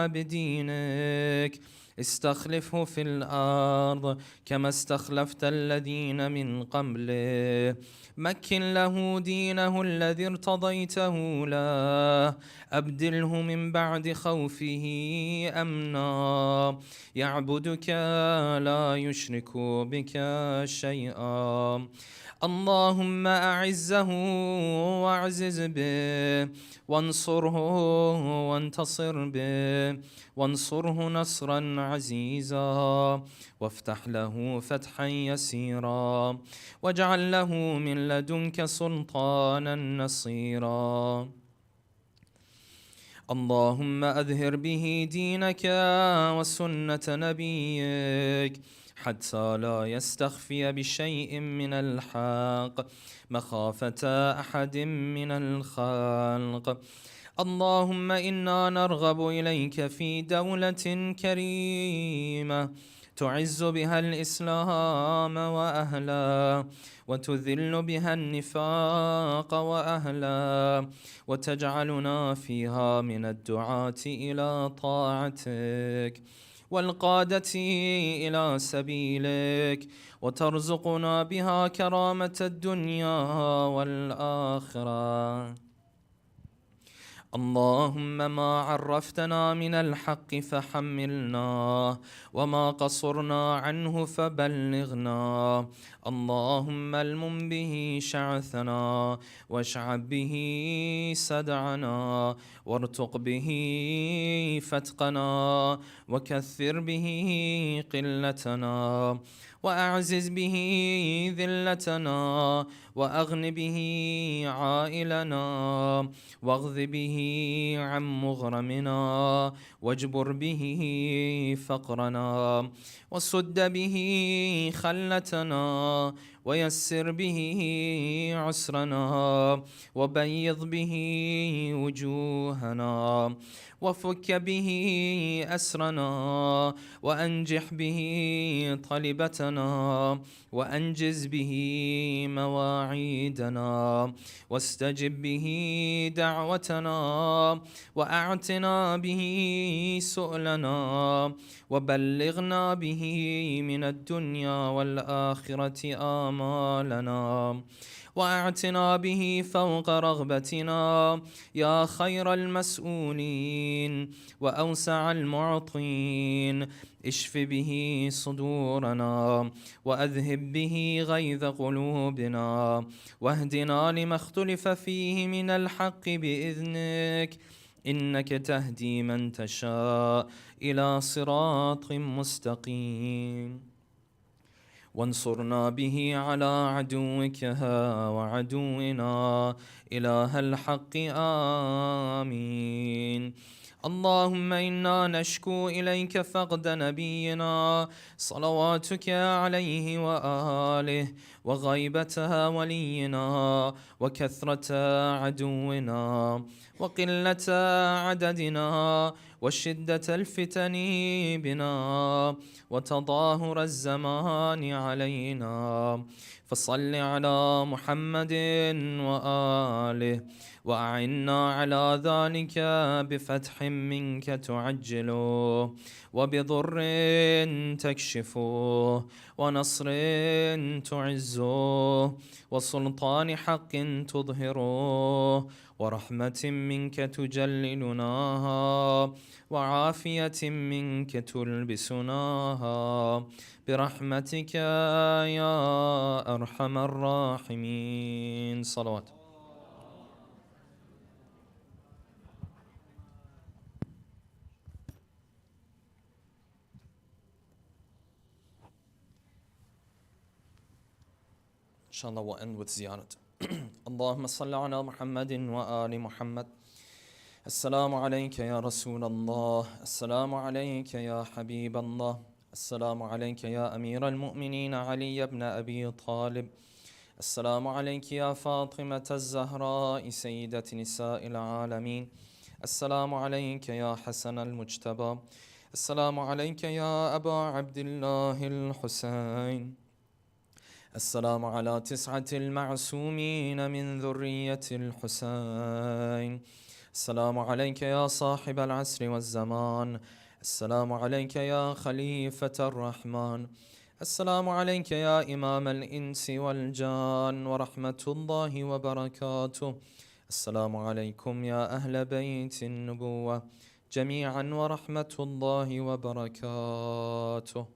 بدينك، استخلفه في الأرض كما استخلفت الذين من قبله، مكن له دينه الذي ارتضيته له، أبدله من بعد خوفه أمنا، يعبدك لا يشرك بك شيئا. اللهم أعزه واعزز به وانصره وانتصر به وانصره نصرا عزيزا وافتح له فتحا يسيرا واجعل له من لدنك سلطانا نصيرا. اللهم أظهر به دينك وسنة نبيك حتى لا يستخفي بشيء من الحق مخافة أحد من الخلق. اللهم إنا نرغب إليك في دولة كريمة تعز بها الإسلام وأهله وتذل بها النفاق وأهله وتجعلنا فيها من الدعاة إلى طاعتك والقادة إلى سبيلك وترزقنا بها كرامة الدنيا والآخرة. اللهم ما عرفتنا من الحق فحملنا وما قصرنا عنه فبلغنا. اللهم المم به شعثنا واشعب به سدعنا وارتق به فتقنا وكثر به قلتنا وأعزز به ذلتنا وأغن به عائلنا واغذ به عن مغرمنا واجبر به فقرنا وسد به خلتنا ويسر به عسرنا وبيض به وجوهنا وفك به أسرنا وأنجح به طلبتنا وأنجز به مواعيدنا واستجب به دعوتنا وأعتنا به سؤلنا وبلغنا به من الدنيا والآخرة آمالنا وأعتنا به فوق رغبتنا يا خير المسؤولين وأوسع المعطين اشف به صدورنا وأذهب به غيظ قلوبنا واهدنا لما اختلف فيه من الحق بإذنك إنك تهدي من تشاء إلى صراط مستقيم وانصرنا به على عدوك وعدونا إله الحق آمين اللهم إنا نشكو إليك فقد نبينا صلواتك عليه وآله وغيبة ولينا وكثرة عدونا وقلة عددنا وشدة الفتن بنا وتظاهر الزمان علينا فصل على محمد وآله وأعنا على ذلك بفتح منك تعجله وبضر تكشفه ونصر تعزه وسلطان حق تظهره ورحمة منك تجللناها وعافية منك تلبسناها برحمتك يا أرحم الراحمين صلوات Inshallah we'll end with ziyarat. اللهم صل على محمد وآل محمد. السلام عليك يا رسول الله، السلام عليك يا حبيب الله، السلام عليك يا أمير المؤمنين علي بن أبي طالب، السلام عليك يا فاطمة الزهراء سيدة نساء العالمين، السلام عليك يا حسن المجتبى، السلام عليك يا أبا عبد الله الحسين، السلام على 9 المعصومين من ذرية الحسين، السلام عليك يا صاحب العصر والزمان، السلام عليك يا خليفة الرحمن، السلام عليك يا إمام الإنس والجان ورحمة الله وبركاته، السلام عليكم يا أهل بيت النبوة جميعا ورحمة الله وبركاته.